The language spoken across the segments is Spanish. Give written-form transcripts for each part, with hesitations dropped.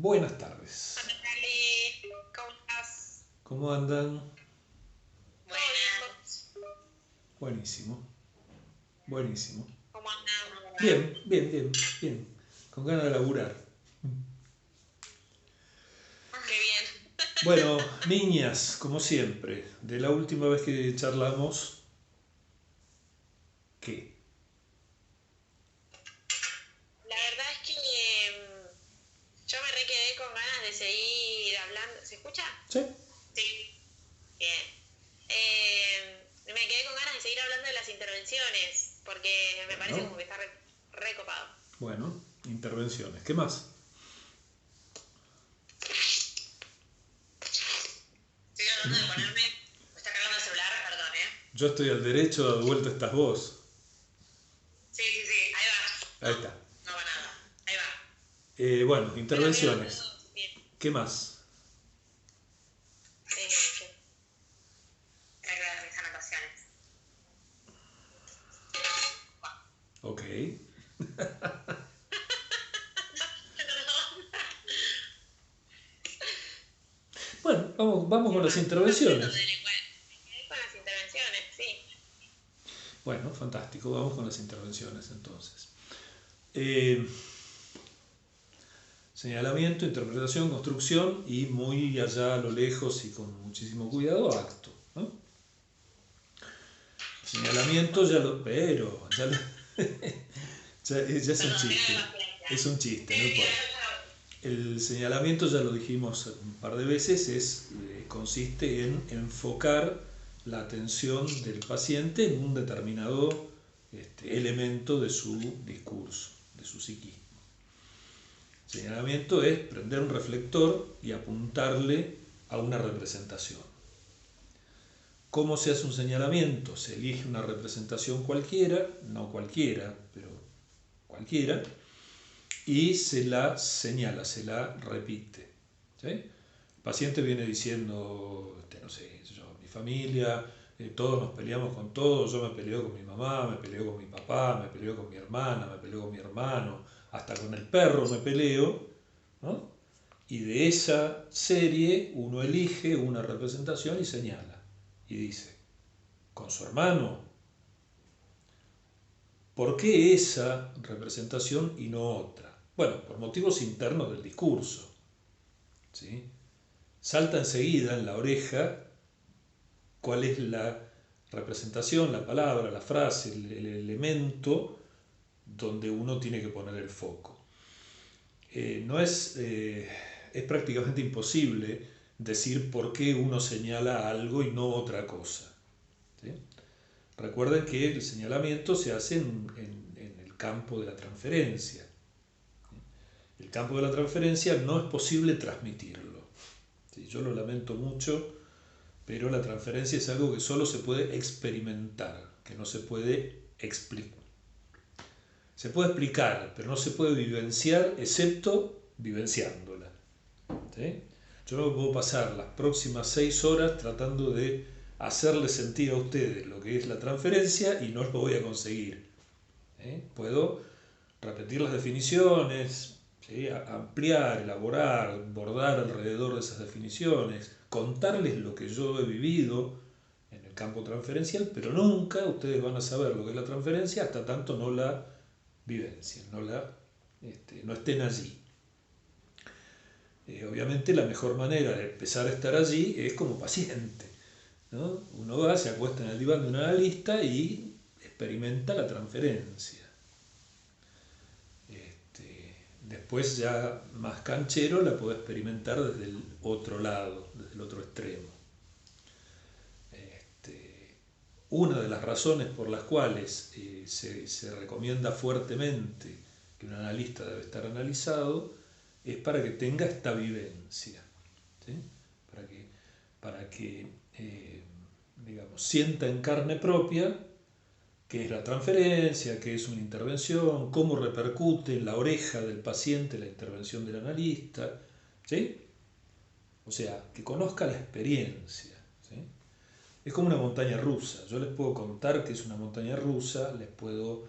Buenas tardes. Hola, Cali, ¿cómo estás? ¿Cómo andan? Buenas. Buenísimo, buenísimo. ¿Cómo andamos? Bien, bien, bien, bien. Con ganas de laburar. Qué bien. Bueno, niñas, como siempre, de la última vez que charlamos, ¿qué? La verdad es que yo me re quedé con ganas de seguir hablando. ¿Se escucha? ¿Sí? Sí. Bien. Me quedé con ganas de seguir hablando de las intervenciones, porque me parece Bueno, como que está re copado. bueno, intervenciones. ¿Qué más? Estoy tratando de ponerme. Me está cargando el celular, perdón, ¿eh? Yo estoy al derecho, de vuelta estás vos. Sí, ahí va. Ahí está. No va nada. Ahí va. Bueno, Bueno, intervenciones. bien. ¿Qué más? Era que mis anotaciones. Ok. Bueno, vamos con las intervenciones. Con las intervenciones, sí. Bueno, fantástico, vamos con las intervenciones entonces. Eh, Señalamiento, interpretación, construcción y muy allá a lo lejos y con muchísimo cuidado, acto, ¿no? Señalamiento ya lo... Pero, ya es un chiste. Es un chiste, no importa. El señalamiento, ya lo dijimos un par de veces, consiste en enfocar la atención del paciente en un determinado elemento de su discurso, de su psiquismo. Señalamiento es prender un reflector y apuntarle a una representación. ¿Cómo se hace un señalamiento? Se elige una representación cualquiera, no cualquiera, pero cualquiera, y se la señala, se la repite. ¿Sí? El paciente viene diciendo, no sé, mi familia, todos nos peleamos con todos, yo me peleo con mi mamá, me peleo con mi papá, me peleo con mi hermana, me peleo con mi hermano, hasta con el perro me peleo, ¿no? Y de esa serie uno elige una representación y señala, y dice, con su hermano, ¿por qué esa representación y no otra? Bueno, por motivos internos del discurso, ¿sí? Salta enseguida en la oreja cuál es la representación, la palabra, la frase, el elemento donde uno tiene que poner el foco. No es prácticamente imposible decir por qué uno señala algo y no otra cosa, ¿sí? Recuerden que el señalamiento se hace en el campo de la transferencia. El campo de la transferencia no es posible transmitirlo. ¿Sí? Yo lo lamento mucho, pero la transferencia es algo que solo se puede experimentar, que no se puede explicar. Se puede explicar, pero no se puede vivenciar excepto vivenciándola. ¿Sí? Yo no puedo pasar las próximas 6 horas tratando de hacerles sentir a ustedes lo que es la transferencia y no lo voy a conseguir. Puedo repetir las definiciones, ¿sí? Ampliar, elaborar, bordar alrededor de esas definiciones, contarles lo que yo he vivido en el campo transferencial, pero nunca ustedes van a saber lo que es la transferencia hasta tanto no la vivencien, no estén allí. Obviamente la mejor manera de empezar a estar allí es como paciente, ¿no? Uno va, se acuesta en el diván de un analista y experimenta la transferencia. Después ya más canchero la puede experimentar desde el otro lado, desde el otro extremo. Una de las razones por las cuales se recomienda fuertemente que un analista debe estar analizado es para que tenga esta vivencia, ¿sí? Para que digamos, sienta en carne propia qué es la transferencia, qué es una intervención, cómo repercute en la oreja del paciente la intervención del analista, ¿sí? O sea, que conozca la experiencia, ¿sí? Es como una montaña rusa. Yo les puedo contar que es una montaña rusa, les puedo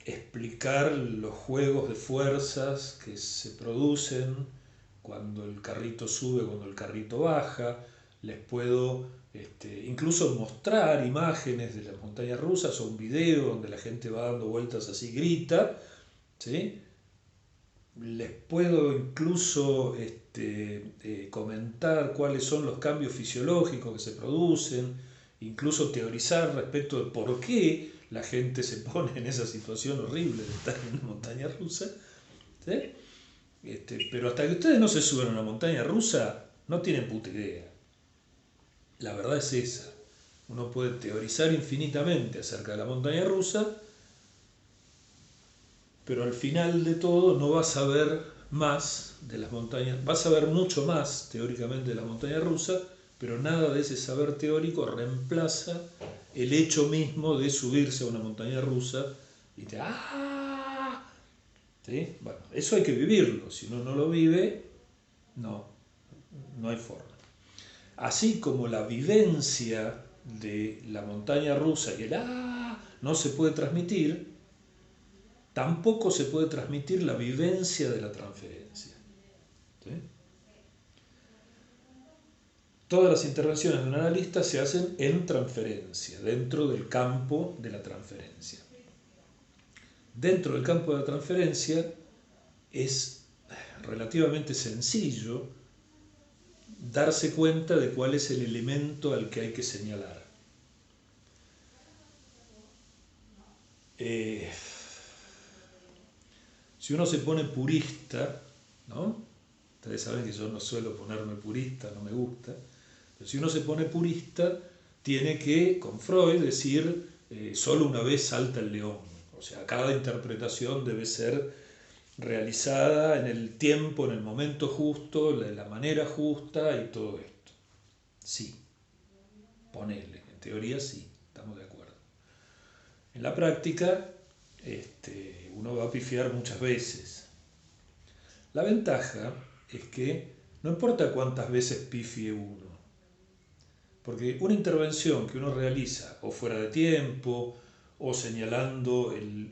explicar los juegos de fuerzas que se producen cuando el carrito sube, cuando el carrito baja, les puedo incluso mostrar imágenes de las montañas rusas o un video donde la gente va dando vueltas así, grita, ¿sí? Les puedo incluso comentar cuáles son los cambios fisiológicos que se producen, incluso teorizar respecto de por qué la gente se pone en esa situación horrible de estar en una montaña rusa, ¿sí? Pero hasta que ustedes no se suben a una montaña rusa, no tienen puta idea. La verdad es esa. Uno puede teorizar infinitamente acerca de la montaña rusa, pero al final de todo no vas a ver más de las montañas, vas a ver mucho más teóricamente de la montaña rusa, pero nada de ese saber teórico reemplaza el hecho mismo de subirse a una montaña rusa y te ¡ah! ¿Sí? Bueno, eso hay que vivirlo. Si uno no lo vive, no hay forma. Así como la vivencia de la montaña rusa y el ¡ah! No se puede transmitir, tampoco se puede transmitir la vivencia de la transferencia. ¿Sí? Todas las intervenciones de un analista se hacen en transferencia, dentro del campo de la transferencia. Dentro del campo de la transferencia es relativamente sencillo darse cuenta de cuál es el elemento al que hay que señalar. Si uno se pone purista, ¿no? Ustedes saben que yo no suelo ponerme purista, no me gusta, pero si uno se pone purista, tiene que, con Freud, decir solo una vez salta el león. O sea, cada interpretación debe ser realizada en el tiempo, en el momento justo, de la manera justa y todo esto. Sí, ponele, en teoría sí, estamos de acuerdo. En la práctica, uno va a pifiar muchas veces. La ventaja es que no importa cuántas veces pifie uno, porque una intervención que uno realiza o fuera de tiempo, o señalando el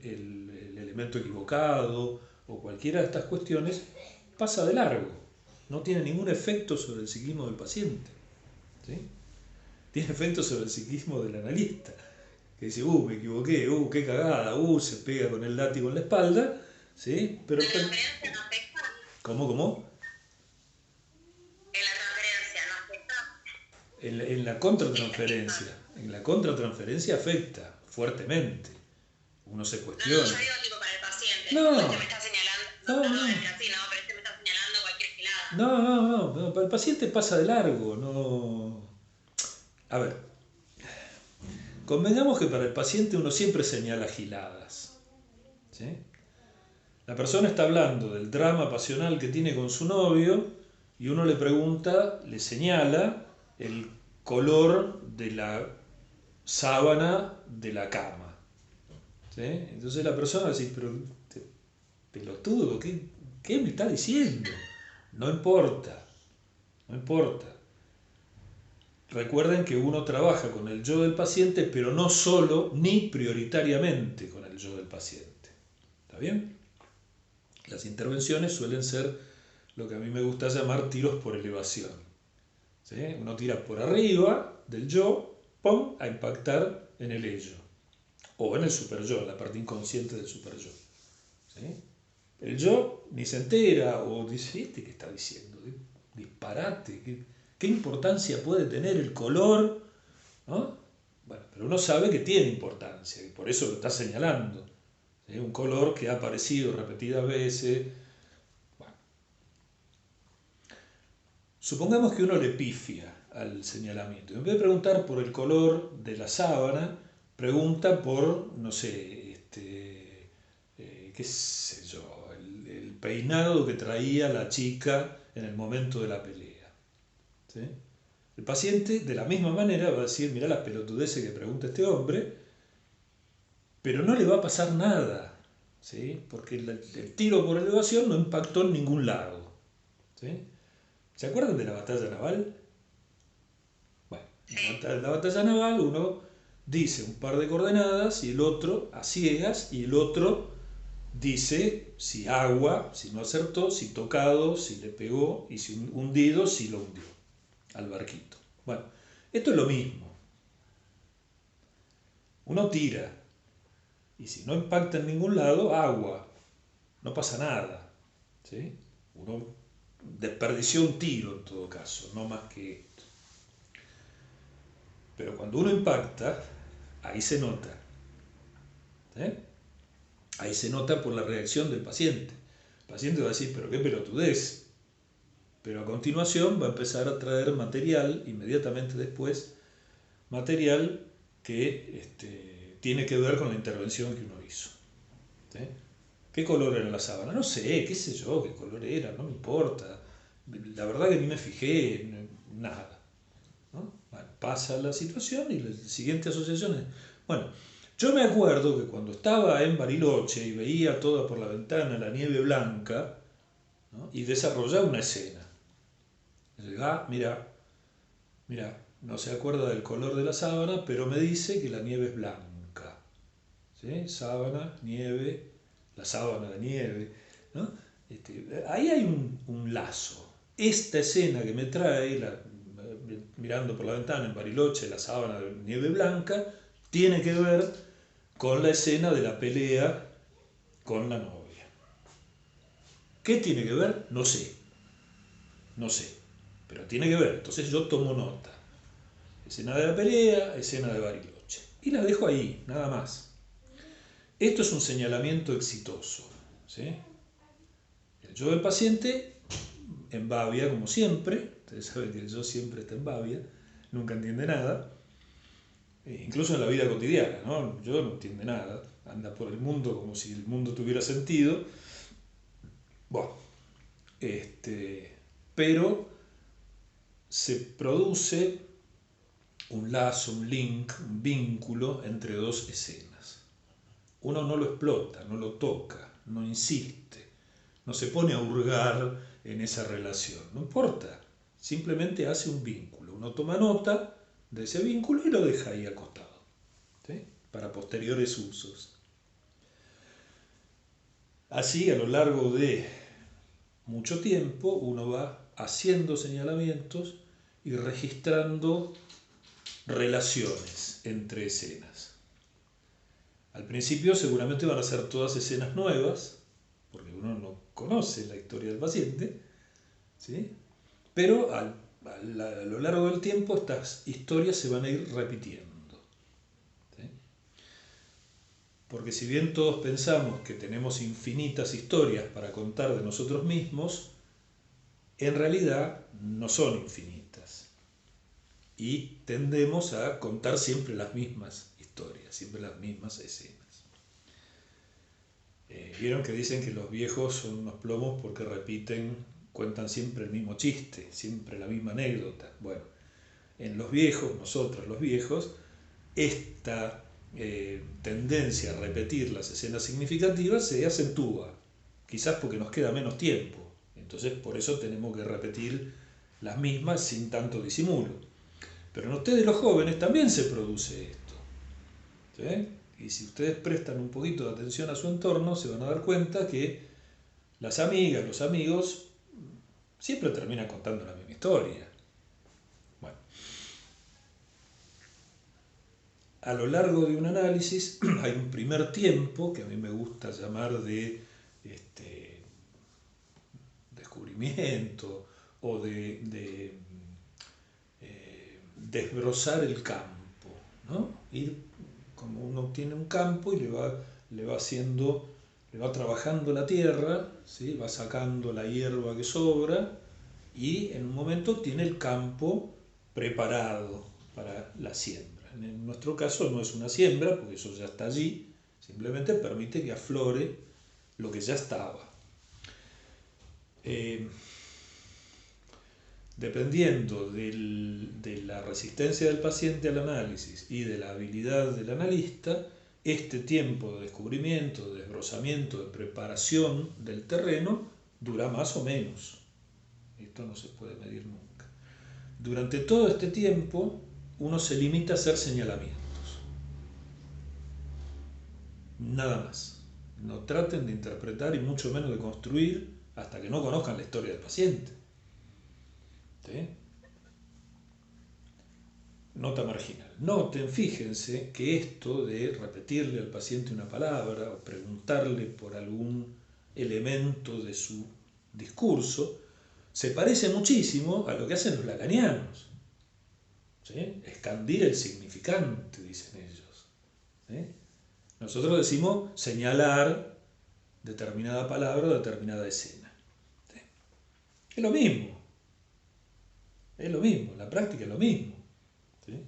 elemento equivocado, o cualquiera de estas cuestiones, pasa de largo, no tiene ningún efecto sobre el psiquismo del paciente, ¿sí? Tiene efecto sobre el psiquismo del analista, que dice, me equivoqué, qué cagada, se pega con el látigo en la espalda, ¿sí? Pero ¿La transferencia no afecta? ¿Cómo? En la transferencia no afecta. En la contratransferencia afecta fuertemente. Uno se cuestiona. No, yo digo tipo para el paciente. No. Este me está señalando, perdón, es así, ¿no? Pero este me está señalando cualquier gilada. No, para el paciente pasa de largo, no. A ver, convengamos que para el paciente uno siempre señala giladas, ¿sí? La persona está hablando del drama pasional que tiene con su novio y uno le pregunta, le señala el color de la sábana de la cama, ¿sí? Entonces la persona va a decir, pero pelotudo, ¿qué me está diciendo? No importa. Recuerden que uno trabaja con el yo del paciente, pero no solo ni prioritariamente con el yo del paciente. ¿Está bien? Las intervenciones suelen ser lo que a mí me gusta llamar tiros por elevación, ¿sí? Uno tira por arriba del yo, ¡pum!, a impactar en el ello, o en el superyo, en la parte inconsciente del superyo, ¿sí? El yo ni se entera o dice, ¿qué está diciendo? Disparate, ¿qué importancia puede tener el color? ¿No? Bueno, pero uno sabe que tiene importancia y por eso lo está señalando, ¿sí? Un color que ha aparecido repetidas veces. Bueno. Supongamos que uno le pifia al señalamiento. En vez de preguntar por el color de la sábana, pregunta por, no sé, qué sé yo, el peinado que traía la chica en el momento de la pelea, ¿sí? El paciente de la misma manera va a decir, mirá las pelotudeces que pregunta este hombre, pero no le va a pasar nada, ¿sí? Porque el tiro por elevación no impactó en ningún lado, ¿sí? ¿Se acuerdan de la batalla naval? Bueno, en la batalla naval uno dice un par de coordenadas y el otro a ciegas y el otro dice si agua, si no acertó, si tocado, si le pegó y si hundido, si lo hundió al barquito. Bueno, esto es lo mismo. Uno tira y si no impacta en ningún lado, agua, no pasa nada, ¿sí? Uno desperdició un tiro en todo caso, no más que esto. Pero cuando uno impacta, ahí se nota, ¿sí? Ahí se nota por la reacción del paciente. El paciente va a decir, pero qué pelotudez. Pero a continuación va a empezar a traer material, inmediatamente después, material que tiene que ver con la intervención que uno hizo, ¿sí? ¿Qué color era la sábana? No sé, qué sé yo, qué color era, no me importa. La verdad que ni me fijé, nada, ¿no? Bueno, pasa la situación y la siguiente asociación es... Bueno, yo me acuerdo que cuando estaba en Bariloche y veía toda por la ventana la nieve blanca, ¿no? Y desarrollaba una escena. Mira, no se acuerda del color de la sábana, pero me dice que la nieve es blanca, ¿sí? Sábana, nieve, la sábana de nieve, ¿no? Ahí hay un lazo. Esta escena que me trae, mirando por la ventana en Bariloche, la sábana de nieve blanca, tiene que ver con la escena de la pelea con la novia. ¿Qué tiene que ver? No sé, no sé, pero tiene que ver. Entonces yo tomo nota. Escena de la pelea, escena de Bariloche. Y la dejo ahí, nada más. Esto es un señalamiento exitoso, ¿sí? El yo del paciente embabia como siempre. Ustedes saben que el yo siempre está en babia, nunca entiende nada. Incluso en la vida cotidiana, ¿no? Yo no entiende nada, anda por el mundo como si el mundo tuviera sentido. Bueno, pero se produce un lazo, un link, un vínculo entre dos escenas. Uno no lo explota, no lo toca, no insiste, no se pone a hurgar en esa relación, no importa, simplemente hace un vínculo. Uno toma nota de ese vínculo y lo deja ahí acostado, ¿sí? Para posteriores usos. Así, a lo largo de mucho tiempo, uno va haciendo señalamientos y registrando relaciones entre escenas. Al principio seguramente van a ser todas escenas nuevas, porque uno no conoce la historia del paciente, ¿sí? Pero a lo largo del tiempo estas historias se van a ir repitiendo, ¿sí? Porque si bien todos pensamos que tenemos infinitas historias para contar de nosotros mismos, en realidad no son infinitas. Y tendemos a contar siempre las mismas historias, siempre las mismas escenas. Vieron que dicen que los viejos son unos plomos porque cuentan siempre el mismo chiste, siempre la misma anécdota. Bueno, en los viejos, nosotros los viejos, esta tendencia a repetir las escenas significativas se acentúa, quizás porque nos queda menos tiempo. Entonces por eso tenemos que repetir las mismas sin tanto disimulo. Pero en ustedes los jóvenes también se produce esto, ¿sí? Y si ustedes prestan un poquito de atención a su entorno, se van a dar cuenta que las amigas, los amigos, siempre terminan contando la misma historia. Bueno, a lo largo de un análisis hay un primer tiempo que a mí me gusta llamar de descubrimiento o de desbrozar el campo, ¿no? Ir como uno tiene un campo y le va trabajando la tierra, ¿sí? Va sacando la hierba que sobra y en un momento tiene el campo preparado para la siembra. En nuestro caso no es una siembra, porque eso ya está allí, simplemente permite que aflore lo que ya estaba. Dependiendo de la resistencia del paciente al análisis y de la habilidad del analista, este tiempo de descubrimiento, de desbrozamiento, de preparación del terreno dura más o menos. Esto no se puede medir nunca. Durante todo este tiempo, uno se limita a hacer señalamientos. Nada más. No traten de interpretar y mucho menos de construir hasta que no conozcan la historia del paciente. ¿Sí? Nota marginal. Noten, fíjense que esto de repetirle al paciente una palabra o preguntarle por algún elemento de su discurso se parece muchísimo a lo que hacen los lacanianos. ¿Sí? Escandir el significante, dicen ellos. ¿Sí? Nosotros decimos señalar determinada palabra o determinada escena. ¿Sí? Es lo mismo. Es lo mismo. La práctica es lo mismo. ¿Sí?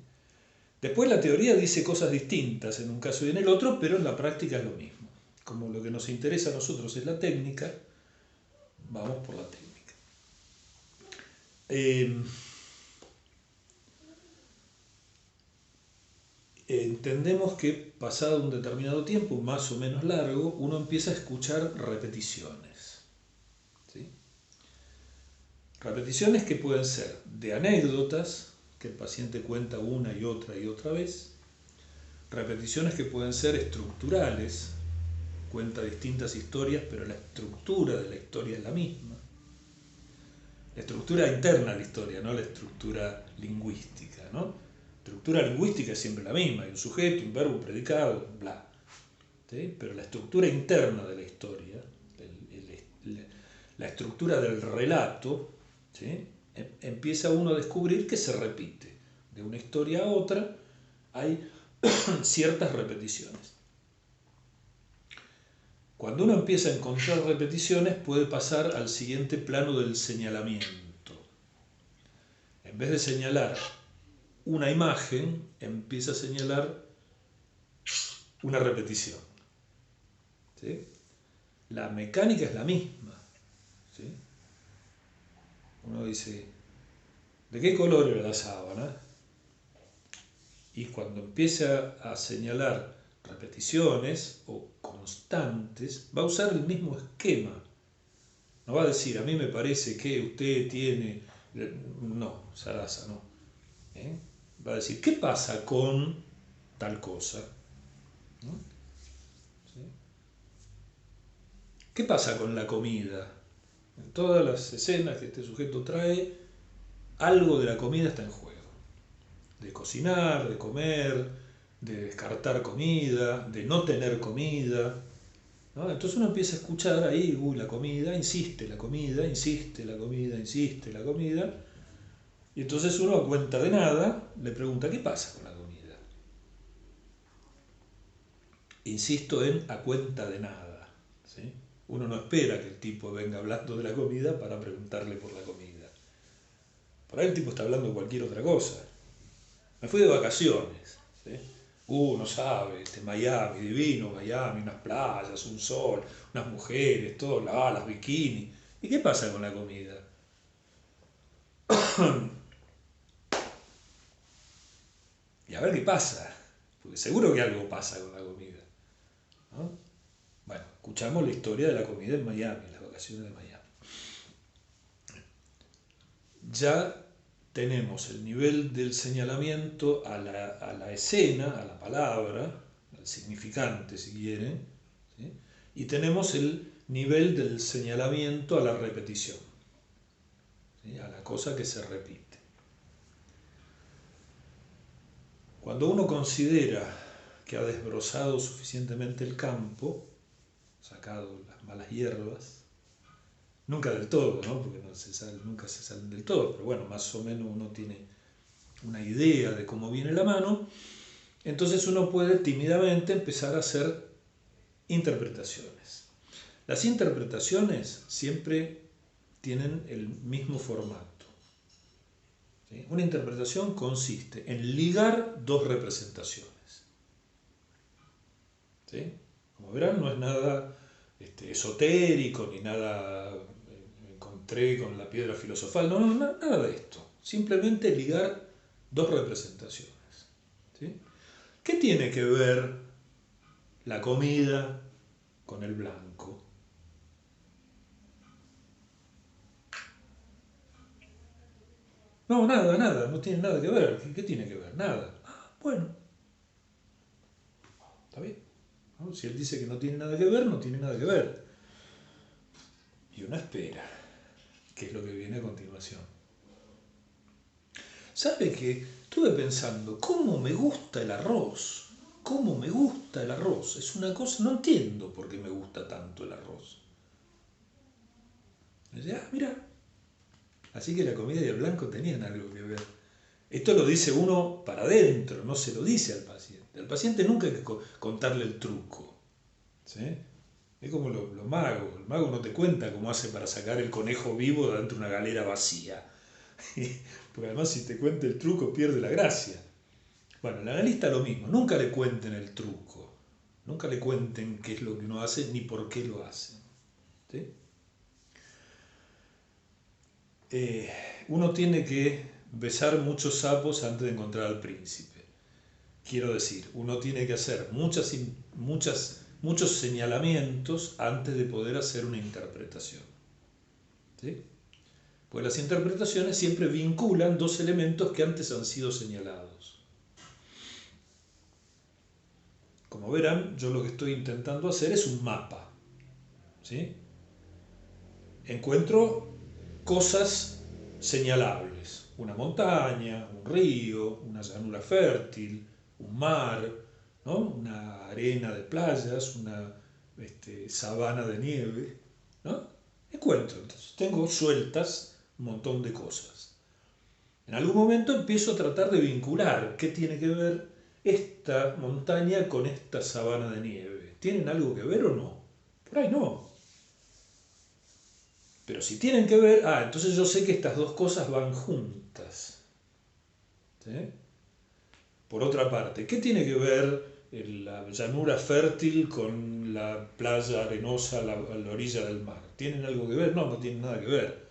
Después la teoría dice cosas distintas en un caso y en el otro, pero en la práctica es lo mismo. Como lo que nos interesa a nosotros es la técnica, vamos por la técnica. Entendemos que pasado un determinado tiempo, más o menos largo, uno empieza a escuchar repeticiones. ¿Sí? Repeticiones que pueden ser de anécdotas, que el paciente cuenta una y otra vez. Repeticiones que pueden ser estructurales, cuenta distintas historias, pero la estructura de la historia es la misma. La estructura interna de la historia, no la estructura lingüística, ¿no? La estructura lingüística es siempre la misma, hay un sujeto, un verbo, un predicado, bla. ¿Sí? Pero la estructura interna de la historia, la estructura del relato, ¿sí? Empieza uno a descubrir que se repite. De una historia a otra hay ciertas repeticiones. Cuando uno empieza a encontrar repeticiones, puede pasar al siguiente plano del señalamiento. En vez de señalar una imagen, empieza a señalar una repetición. ¿Sí? La mecánica es la misma. ¿Sí? Uno dice, ¿de qué color era la sábana? Y cuando empieza a señalar repeticiones o constantes, va a usar el mismo esquema. No va a decir, a mí me parece que usted tiene... No, Sarasa, no. Va a decir, ¿qué pasa con tal cosa? ¿No? ¿Sí? ¿Qué pasa con la comida? En todas las escenas que este sujeto trae, algo de la comida está en juego. De cocinar, de comer, de descartar comida, de no tener comida. ¿No? Entonces uno empieza a escuchar ahí, la comida, insiste la comida, insiste la comida, insiste la comida. Y entonces uno a cuenta de nada le pregunta, ¿qué pasa con la comida? Insisto en a cuenta de nada. ¿Sí? Uno no espera que el tipo venga hablando de la comida para preguntarle por la comida. Por ahí el tipo está hablando de cualquier otra cosa. Me fui de vacaciones. ¿Sí? No sabe, Miami, divino Miami, unas playas, un sol, unas mujeres, todo, las bikinis. ¿Y qué pasa con la comida? Y a ver qué pasa, porque seguro que algo pasa con la comida. ¿No? Bueno, escuchamos la historia de la comida en Miami, las vacaciones de Miami. Ya tenemos el nivel del señalamiento a la escena, a la palabra, al significante si quieren, ¿sí? Y tenemos el nivel del señalamiento a la repetición, ¿sí? A la cosa que se repite. Cuando uno considera que ha desbrozado suficientemente el campo, sacado las malas hierbas, nunca del todo, ¿no? Porque nunca se salen del todo, pero bueno, más o menos uno tiene una idea de cómo viene la mano, entonces uno puede tímidamente empezar a hacer interpretaciones. Las interpretaciones siempre tienen el mismo formato. ¿Sí? Una interpretación consiste en ligar dos representaciones. ¿Sí? Como verán, no es nada esotérico ni nada encontré con la piedra filosofal, no, nada de esto. Simplemente ligar dos representaciones. ¿Sí? ¿Qué tiene que ver la comida con el blanco? No, nada, no tiene nada que ver. ¿Qué tiene que ver? Nada. Ah, bueno, está bien. ¿no? Si él dice que no tiene nada que ver, no tiene nada que ver. Y uno espera, que es lo que viene a continuación. ¿Sabe qué? Estuve pensando, ¿cómo me gusta el arroz? ¿Cómo me gusta el arroz? Es una cosa, no entiendo por qué me gusta tanto el arroz. Y dice, mira, así que la comida y el blanco tenían algo que ver. Esto lo dice uno para adentro, no se lo dice al paciente. Al paciente nunca hay que contarle el truco. ¿Sí? Es como los magos. El mago no te cuenta cómo hace para sacar el conejo vivo de dentro de una galera vacía. Porque además si te cuenta el truco pierde la gracia. Bueno, el analista lo mismo. Nunca le cuenten el truco. Nunca le cuenten qué es lo que uno hace ni por qué lo hace. ¿Sí? Uno tiene que besar muchos sapos antes de encontrar al príncipe. Quiero decir, uno tiene que hacer muchos señalamientos antes de poder hacer una interpretación. ¿Sí? Pues las interpretaciones siempre vinculan dos elementos que antes han sido señalados. Como verán, yo lo que estoy intentando hacer es un mapa. ¿Sí? Encuentro cosas señalables. Una montaña, un río, una llanura fértil, un mar, ¿no? Una arena de playas, una sabana de nieve, ¿no? Encuentro, entonces tengo sueltas un montón de cosas. En algún momento empiezo a tratar de vincular qué tiene que ver esta montaña con esta sabana de nieve. ¿Tienen algo que ver o no? Por ahí no. Pero si tienen que ver, entonces yo sé que estas dos cosas van juntas. ¿Sí? Por otra parte, ¿qué tiene que ver la llanura fértil con la playa arenosa a la orilla del mar? ¿Tienen algo que ver? No, no tienen nada que ver.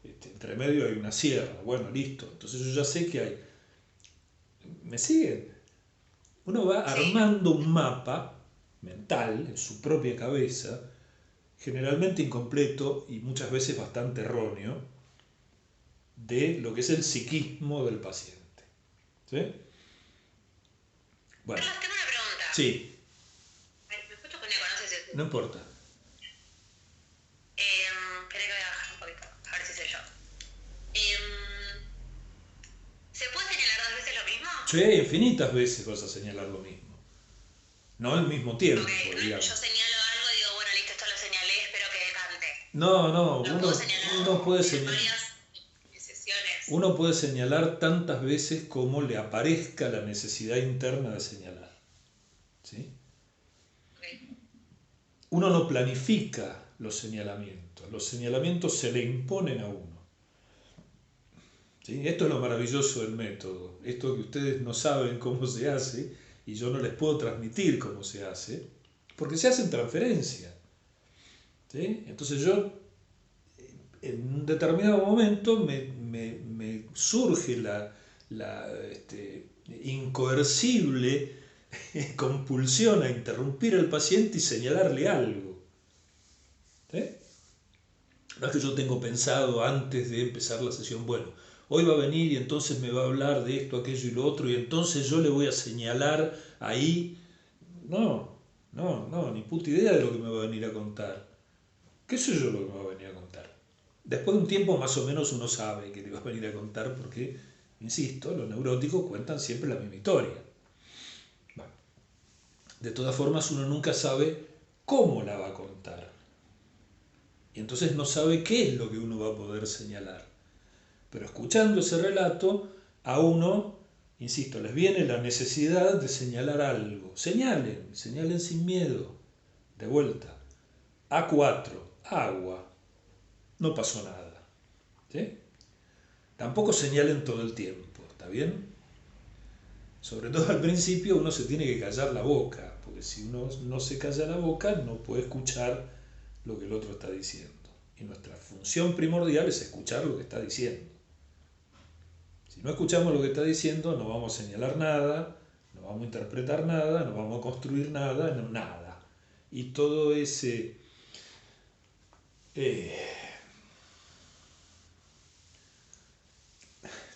Entre medio hay una sierra. Bueno, listo. Entonces yo ya sé que hay. ¿Me siguen? Uno va armando un mapa mental en su propia cabeza, generalmente incompleto y muchas veces bastante erróneo, de lo que es el psiquismo del paciente. ¿Sí? Bueno. Carlos, tengo una pregunta. Sí. Me escucho con eco, no sé si... No importa. Espera que voy a bajar un poquito, a ver si soy yo. ¿Se puede señalar dos veces lo mismo? Sí, infinitas veces vas a señalar lo mismo. No al mismo tiempo, digamos. Yo señalo algo y digo, bueno, listo, esto lo señalé, espero que decante. No, uno puede señalar tantas veces como le aparezca la necesidad interna de señalar. ¿Sí? Okay. Uno no planifica los señalamientos se le imponen a uno. ¿Sí? Esto es lo maravilloso del método, esto que ustedes no saben cómo se hace y yo no les puedo transmitir cómo se hace, porque se hace en transferencia. ¿Sí? Entonces yo en un determinado momento me surge la incoercible compulsión a interrumpir al paciente y señalarle algo. ¿Sí? No es que yo tengo pensado antes de empezar la sesión, bueno, hoy va a venir y entonces me va a hablar de esto, aquello y lo otro, y entonces yo le voy a señalar ahí. No, ni puta idea de lo que me va a venir a contar. ¿Qué sé yo lo que me va a venir a contar? Después de un tiempo más o menos uno sabe que le va a venir a contar porque, insisto, los neuróticos cuentan siempre la misma historia. Bueno, de todas formas uno nunca sabe cómo la va a contar. Y entonces no sabe qué es lo que uno va a poder señalar. Pero escuchando ese relato, a uno, insisto, les viene la necesidad de señalar algo. Señalen sin miedo. De vuelta. A4, agua. No pasó nada. ¿Sí? Tampoco señalen todo el tiempo, ¿está bien? Sobre todo al principio uno se tiene que callar la boca, porque si uno no se calla la boca no puede escuchar lo que el otro está diciendo. Y nuestra función primordial es escuchar lo que está diciendo. Si no escuchamos lo que está diciendo, no vamos a señalar nada, no vamos a interpretar nada, no vamos a construir nada, no, nada. Y todo ese...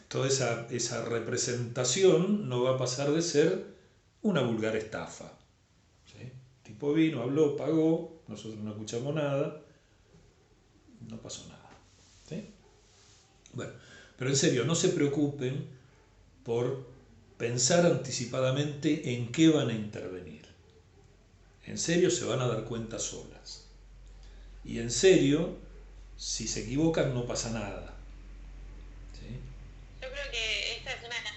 toda esa representación no va a pasar de ser una vulgar estafa. ¿Sí? tipo vino, habló, pagó, nosotros no escuchamos nada, no pasó nada. ¿Sí? Bueno, pero en serio, no se preocupen por pensar anticipadamente en qué van a intervenir. En serio se van a dar cuenta solas. Y en serio, si se equivocan no pasa nada. ¿Sí? Yo creo que esta es una de las...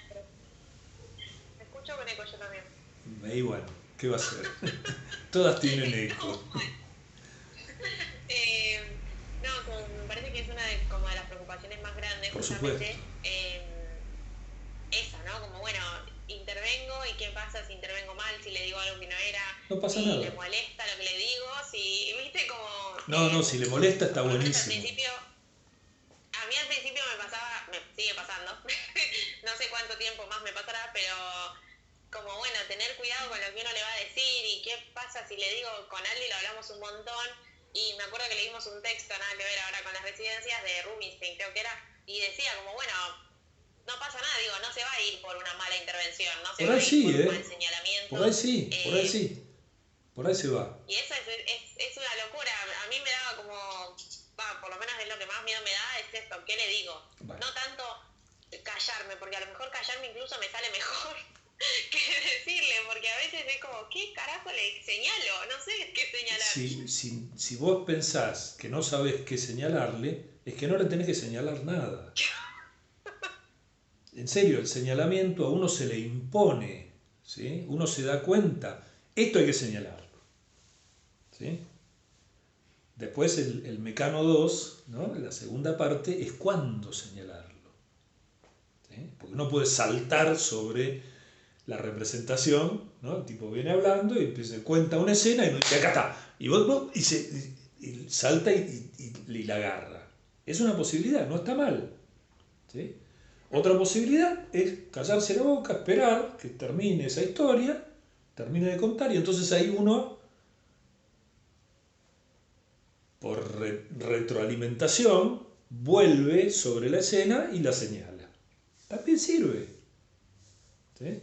Me escucho con eco yo también. Y bueno, ¿qué va a ser? Todas tienen eco. No, me parece que es una de, como de las preocupaciones más grandes, Por justamente supuesto. esa, ¿no? Como, bueno, intervengo y qué pasa si intervengo mal, si le digo algo que no era, No pasa si le nada. molesta lo que le digo, si, viste, como... No, si le molesta está por lo menos al buenísimo. principio, a mí al principio me pasaba, me sigue pasando, no sé cuánto tiempo más me pasará, pero como, bueno, tener cuidado con lo que uno le va a decir y qué pasa si le digo, con Aldi lo hablamos un montón, y me acuerdo que leímos un texto, nada que ver ahora con las residencias, de Rubinstein creo que era, y decía como, bueno, no pasa nada, digo, no se va a ir por una mala intervención, no se Por va ahí a ir sí, por un mal señalamiento. Por ahí sí, por ahí sí. Por ahí se va. Y eso es una locura. A mí me daba como, por lo menos es lo que más miedo me da, es esto, ¿qué le digo? Bueno. No tanto callarme, porque a lo mejor callarme incluso me sale mejor que decirle, porque a veces es como, ¿qué carajo le señalo? No sé qué señalar. Si vos pensás que no sabés qué señalarle, es que no le tenés que señalar nada. En serio, el señalamiento a uno se le impone, ¿sí? Uno se da cuenta, esto hay que señalarlo, ¿sí? Después el mecano 2, ¿no? La segunda parte, es cuándo señalarlo, ¿sí? Porque uno puede saltar sobre la representación, ¿no? El tipo viene hablando y cuenta una escena y dice, acá está, y salta y la agarra. Es una posibilidad, no está mal, ¿sí? Otra posibilidad es callarse la boca, esperar que termine esa historia, termine de contar, y entonces ahí uno, por retroalimentación, vuelve sobre la escena y la señala. También sirve, ¿sí?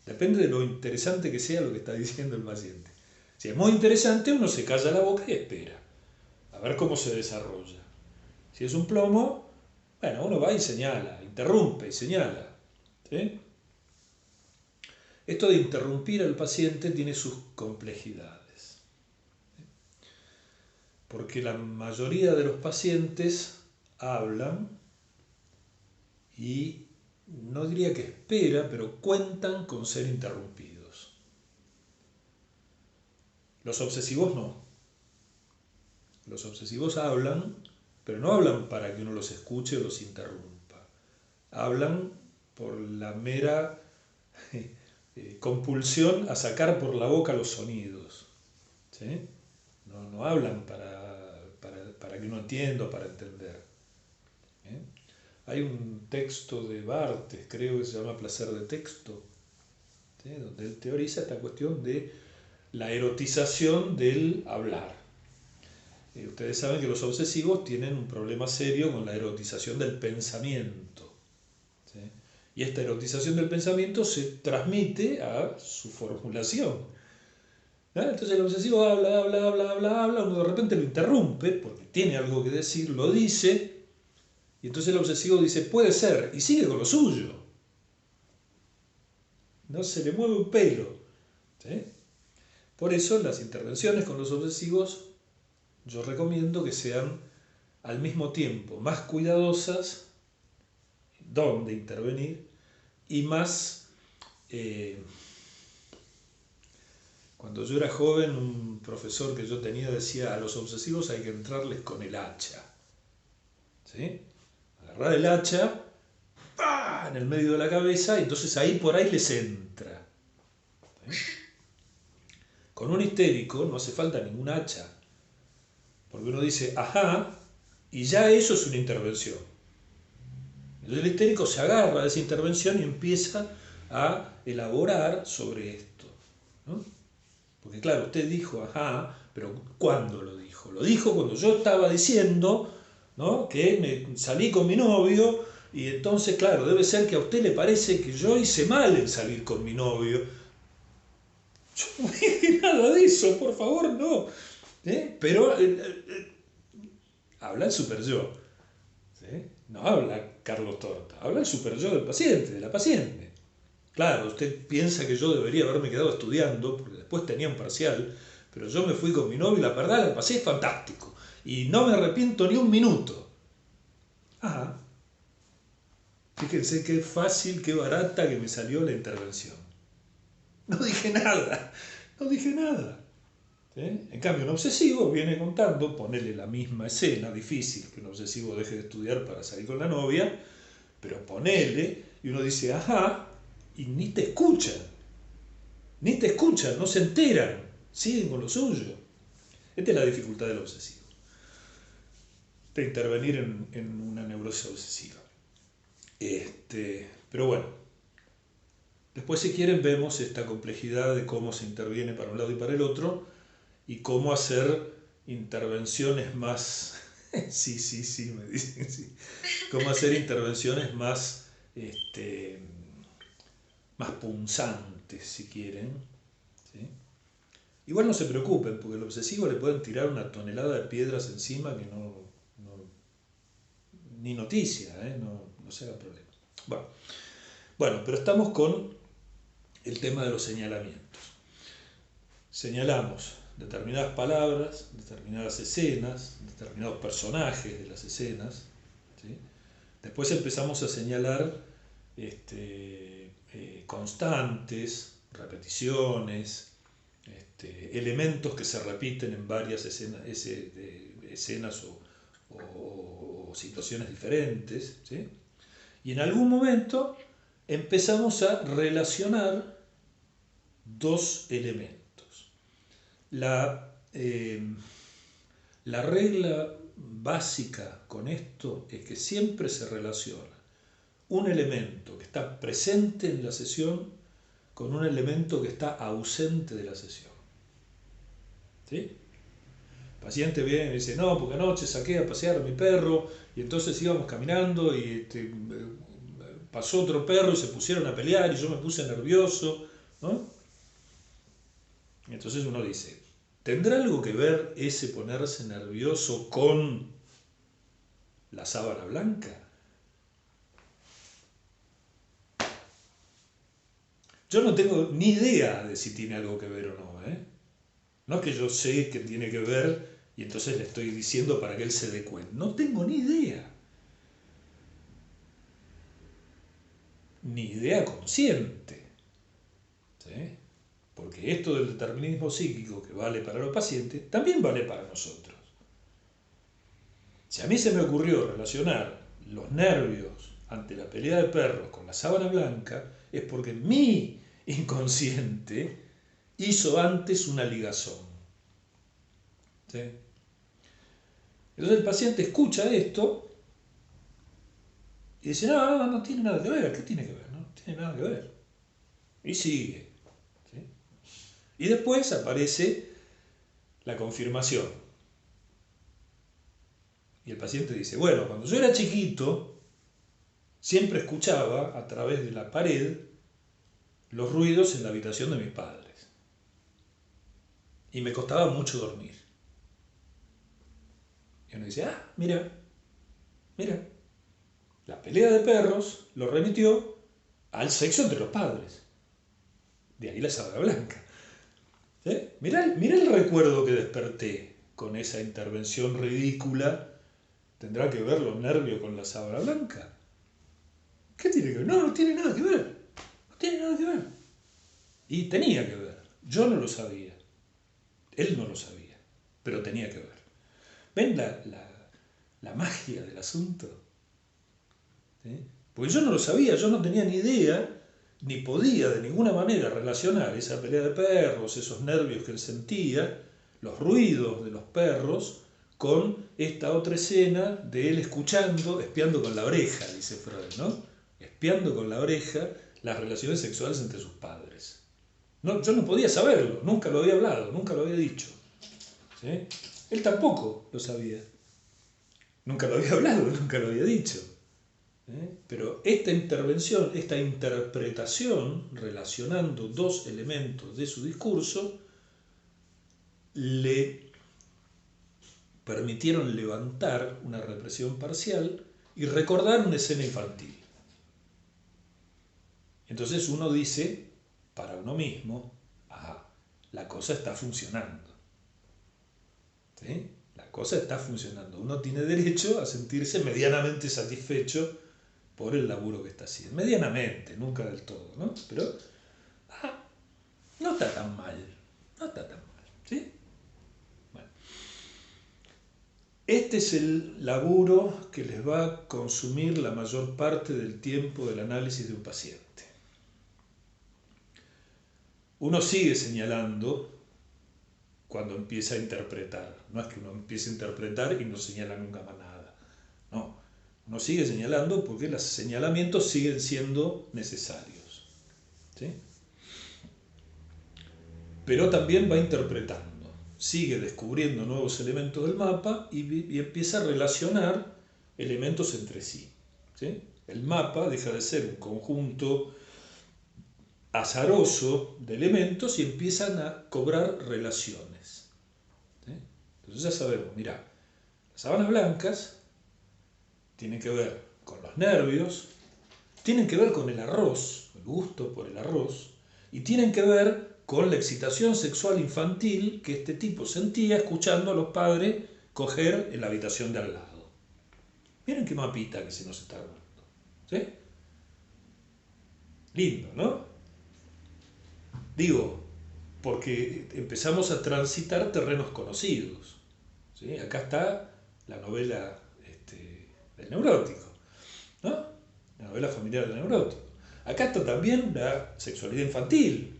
Depende de lo interesante que sea lo que está diciendo el paciente. Si es muy interesante, uno se calla la boca y espera a ver cómo se desarrolla. Si es un plomo, bueno, uno va y señala, interrumpe y señala, ¿sí? Esto de interrumpir al paciente tiene sus complejidades, porque la mayoría de los pacientes hablan y no diría que espera, pero cuentan con ser interrumpidos. Los obsesivos no. Los obsesivos hablan, pero no hablan para que uno los escuche o los interrumpa. Hablan por la mera compulsión a sacar por la boca los sonidos, ¿sí? No hablan para que uno entienda o para entender. ¿Eh? Hay un texto de Barthes, creo que se llama Placer de texto, ¿sí? Donde él teoriza esta cuestión de la erotización del hablar. Ustedes saben que los obsesivos tienen un problema serio con la erotización del pensamiento, ¿sí? Y esta erotización del pensamiento se transmite a su formulación. Entonces el obsesivo habla, uno de repente lo interrumpe porque tiene algo que decir, lo dice, y entonces el obsesivo dice, puede ser, y sigue con lo suyo. No se le mueve un pelo, ¿sí? Por eso las intervenciones con los obsesivos yo recomiendo que sean al mismo tiempo más cuidadosas, dónde intervenir, y más... Cuando yo era joven, un profesor que yo tenía decía, a los obsesivos hay que entrarles con el hacha, ¿sí? Agarrar el hacha, ¡pah!, en el medio de la cabeza, y entonces ahí por ahí les entra, ¿sí? Con un histérico no hace falta ningún hacha, porque uno dice, ajá, y ya eso es una intervención. Entonces el histérico se agarra de esa intervención y empieza a elaborar sobre esto, ¿no? Porque claro, usted dijo, ajá, pero ¿cuándo lo dijo? Lo dijo cuando yo estaba diciendo, ¿no?, que me salí con mi novio, y entonces, claro, debe ser que a usted le parece que yo hice mal en salir con mi novio. Yo no dije nada de eso, por favor, no. Pero habla el super yo. ¿Sí? No habla Carlos Torta, habla el super yo del paciente, de la paciente. Claro, usted piensa que yo debería haberme quedado estudiando, porque después tenía un parcial, pero yo me fui con mi novio y la verdad la pasé fantástico. Y no me arrepiento ni un minuto. Ajá. Fíjense qué fácil, qué barata que me salió la intervención. No dije nada, no dije nada. ¿Sí? En cambio, un obsesivo viene contando, ponele la misma escena, difícil que un obsesivo deje de estudiar para salir con la novia, pero ponele, y uno dice, ajá, y ni te escuchan, no se enteran, siguen con lo suyo. Esta es la dificultad del obsesivo, de intervenir en una neurosis obsesiva. Pero bueno, después si quieren vemos esta complejidad de cómo se interviene para un lado y para el otro, y cómo hacer intervenciones más... sí, me dicen, sí. Cómo hacer intervenciones más, más punzantes, si quieren. ¿Sí? Igual no se preocupen, porque al obsesivo le pueden tirar una tonelada de piedras encima que ni noticia, no se haga problema. Bueno, pero estamos con el tema de los señalamientos. Señalamos determinadas palabras, determinadas escenas, determinados personajes de las escenas. ¿Sí? Después empezamos a señalar constantes, repeticiones, elementos que se repiten en varias escenas o situaciones diferentes. ¿Sí? Y en algún momento empezamos a relacionar dos elementos. La regla básica con esto es que siempre se relaciona un elemento que está presente en la sesión con un elemento que está ausente de la sesión. ¿Sí? El paciente viene y dice, no, porque anoche saqué a pasear a mi perro y entonces íbamos caminando y pasó otro perro y se pusieron a pelear y yo me puse nervioso, ¿no? Y entonces uno dice, ¿tendrá algo que ver ese ponerse nervioso con la sábana blanca? Yo no tengo ni idea de si tiene algo que ver o no. No es que yo sé que tiene que ver y entonces le estoy diciendo para que él se dé cuenta. No tengo ni idea. Ni idea consciente. ¿Sí? Porque esto del determinismo psíquico que vale para los pacientes, también vale para nosotros. Si a mí se me ocurrió relacionar los nervios ante la pelea de perros con la sábana blanca, es porque mi inconsciente hizo antes una ligazón. ¿Sí? Entonces el paciente escucha esto y dice, no tiene nada que ver, ¿qué tiene que ver? No tiene nada que ver. Y sigue. ¿Sí? Y después aparece la confirmación. Y el paciente dice, bueno, cuando yo era chiquito, siempre escuchaba a través de la pared los ruidos en la habitación de mis padres. Y me costaba mucho dormir. Y uno dice, mira, la pelea de perros lo remitió al sexo entre los padres. De ahí la sábana blanca. ¿Sí? Mirá el recuerdo que desperté con esa intervención ridícula. ¿Tendrá que ver los nervios con la sábana blanca? ¿Qué tiene que ver? No tiene nada que ver. No tiene nada que ver. Y tenía que ver. Yo no lo sabía. Él no lo sabía. Pero tenía que ver. ¿Ven la magia del asunto? ¿Sí? Porque yo no lo sabía, yo no tenía ni idea, ni podía de ninguna manera relacionar esa pelea de perros, esos nervios que él sentía, los ruidos de los perros, con esta otra escena de él escuchando, espiando con la oreja, dice Freud, ¿no? Espiando con la oreja las relaciones sexuales entre sus padres. No, yo no podía saberlo, nunca lo había hablado, nunca lo había dicho. ¿Sí? Él tampoco lo sabía. Nunca lo había hablado, nunca lo había dicho. Pero esta intervención, esta interpretación, relacionando dos elementos de su discurso, le permitieron levantar una represión parcial y recordar una escena infantil. Entonces uno dice, para uno mismo, la cosa está funcionando. ¿Sí? La cosa está funcionando. Uno tiene derecho a sentirse medianamente satisfecho por el laburo que está haciendo. Medianamente, nunca del todo, ¿no? Pero no está tan mal. No está tan mal. ¿Sí? Bueno. Este es el laburo que les va a consumir la mayor parte del tiempo del análisis de un paciente. Uno sigue señalando cuando empieza a interpretar. No es que uno empiece a interpretar y no señala nunca más nada. No, uno sigue señalando porque los señalamientos siguen siendo necesarios. ¿Sí? Pero también va interpretando. Sigue descubriendo nuevos elementos del mapa y empieza a relacionar elementos entre sí. ¿Sí? El mapa deja de ser un conjunto azaroso de elementos y empiezan a cobrar relaciones. ¿Sí? Entonces ya sabemos, mira, las sábanas blancas tienen que ver con los nervios, tienen que ver con el arroz, el gusto por el arroz, y tienen que ver con la excitación sexual infantil que este tipo sentía escuchando a los padres coger en la habitación de al lado. Miren qué mapita que se nos está armando. ¿Sí? Lindo, ¿no? Digo, porque empezamos a transitar terrenos conocidos. ¿Sí? Acá está la novela del neurótico, ¿no? La novela familiar del neurótico. Acá está también la sexualidad infantil,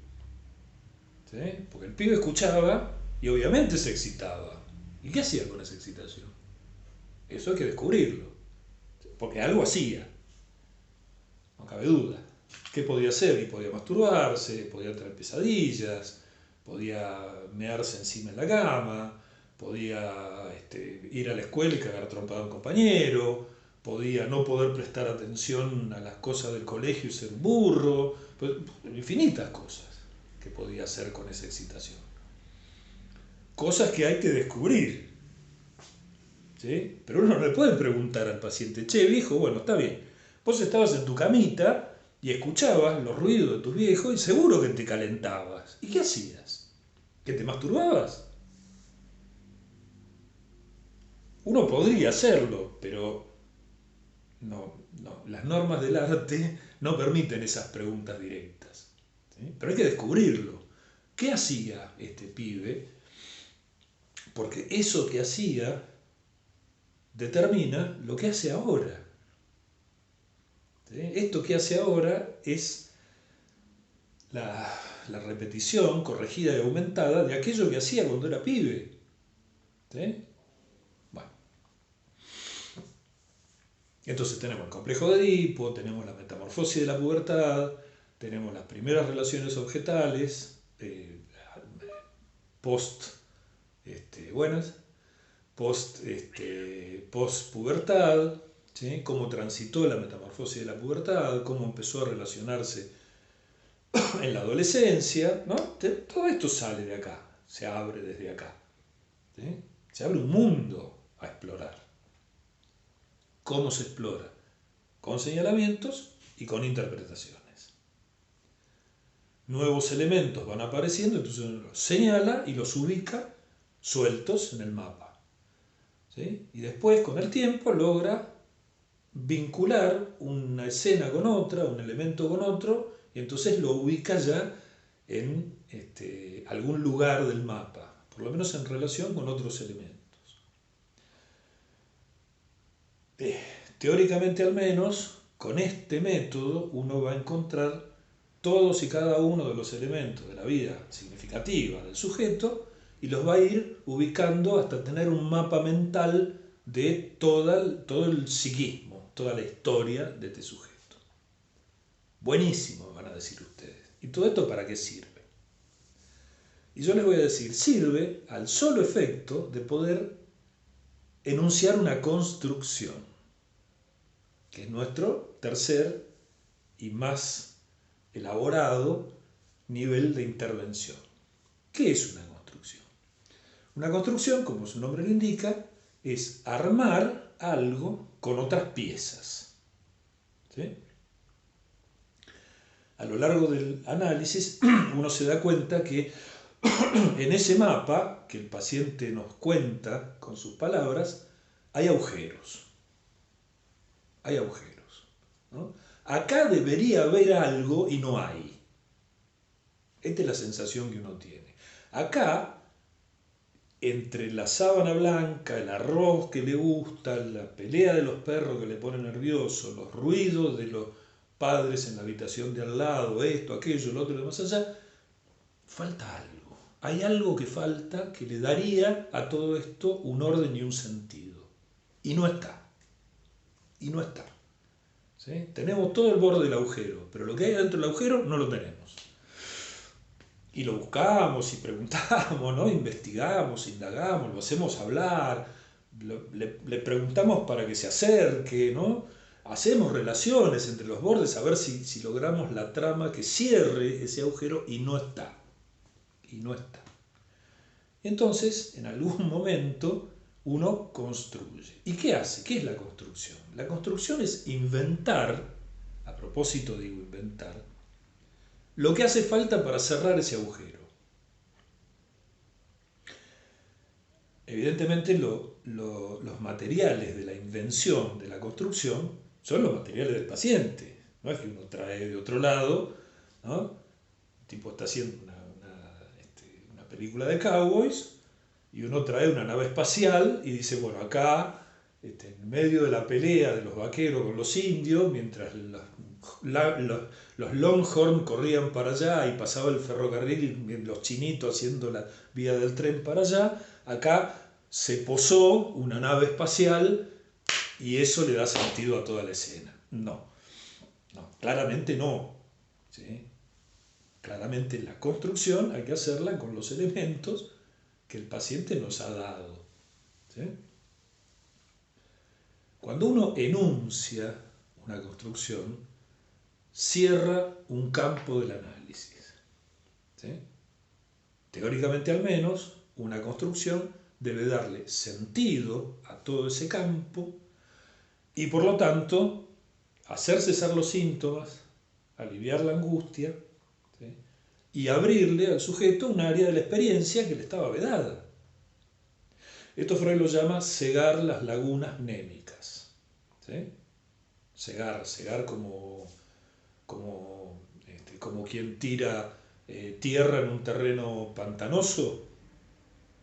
¿sí? Porque el pibe escuchaba y obviamente se excitaba. ¿Y qué hacía con esa excitación? Eso hay que descubrirlo, porque algo hacía, no cabe duda. ¿Qué podía hacer? Y podía masturbarse, podía tener pesadillas, podía mearse encima en la cama, podía ir a la escuela y cagar trompada a un compañero, podía no poder prestar atención a las cosas del colegio y ser un burro, pues, infinitas cosas que podía hacer con esa excitación. Cosas que hay que descubrir. ¿Sí? Pero uno no le puede preguntar al paciente, che, viejo, bueno, está bien, vos estabas en tu camita y escuchabas los ruidos de tus viejos y seguro que te calentabas. ¿Y qué hacías? ¿Que te masturbabas? Uno podría hacerlo, pero no, las normas del arte no permiten esas preguntas directas. ¿Sí? Pero hay que descubrirlo. ¿Qué hacía este pibe? Porque eso que hacía determina lo que hace ahora. ¿Sí? Esto que hace ahora es la repetición corregida y aumentada de aquello que hacía cuando era pibe. ¿Sí? Bueno. Entonces tenemos el complejo de Edipo, tenemos la metamorfosis de la pubertad, tenemos las primeras relaciones objetales, post pubertad, ¿sí? Cómo transitó la metamorfosis de la pubertad, cómo empezó a relacionarse en la adolescencia, ¿no? Todo esto sale de acá, se abre desde acá. ¿Sí? Se abre un mundo a explorar. ¿Cómo se explora? Con señalamientos y con interpretaciones. Nuevos elementos van apareciendo, entonces uno los señala y los ubica sueltos en el mapa. ¿Sí? Y después, con el tiempo, logra vincular una escena con otra, un elemento con otro, y entonces lo ubica ya en algún lugar del mapa, por lo menos en relación con otros elementos. Teóricamente al menos, con este método uno va a encontrar todos y cada uno de los elementos de la vida significativa del sujeto y los va a ir ubicando hasta tener un mapa mental de todo el psiquismo, toda la historia de este sujeto. Buenísimo, van a decir ustedes. ¿Y todo esto para qué sirve? Y yo les voy a decir, sirve al solo efecto de poder enunciar una construcción. que es nuestro tercer y más elaborado nivel de intervención. ¿Qué es una construcción? Una construcción, como su nombre lo indica, es armar algo con otras piezas. ¿Sí? A lo largo del análisis uno se da cuenta que en ese mapa que el paciente nos cuenta con sus palabras, hay agujeros. Hay agujeros, ¿no? Acá debería haber algo y no hay. Esta es la sensación que uno tiene. Acá, entre la sábana blanca, el arroz que le gusta, la pelea de los perros que le pone nervioso, los ruidos de los padres en la habitación de al lado, esto, aquello, lo otro, lo más allá, falta algo. Hay algo que falta que le daría a todo esto un orden y un sentido. Y no está. Y no está. ¿Sí? Tenemos todo el borde del agujero, pero lo que hay dentro del agujero no lo tenemos. Y lo buscamos y preguntamos, ¿no? Investigamos, indagamos, lo hacemos hablar, le preguntamos para que se acerque, ¿no? Hacemos relaciones entre los bordes a ver si logramos la trama que cierre ese agujero y no está. Y no está. Entonces, en algún momento, uno construye. ¿Y qué hace? ¿Qué es la construcción? La construcción es inventar, a propósito digo inventar, lo que hace falta para cerrar ese agujero. Evidentemente los materiales de la invención de la construcción son los materiales del paciente. No es que uno trae de otro lado, ¿no? El tipo está haciendo una película de cowboys y uno trae una nave espacial y dice, bueno, acá, en medio de la pelea de los vaqueros con los indios, mientras los Longhorn corrían para allá y pasaba el ferrocarril y los chinitos haciendo la vía del tren para allá, acá se posó una nave espacial y eso le da sentido a toda la escena. No, claramente no. ¿Sí? Claramente la construcción hay que hacerla con los elementos que el paciente nos ha dado. ¿Sí? Cuando uno enuncia una construcción, cierra un campo del análisis. ¿Sí? Teóricamente al menos, una construcción debe darle sentido a todo ese campo y por lo tanto hacer cesar los síntomas, aliviar la angustia, ¿sí? Y abrirle al sujeto un área de la experiencia que le estaba vedada. Esto Freud lo llama cegar las lagunas mnémicas. ¿Sí? Cegar como quien tira tierra en un terreno pantanoso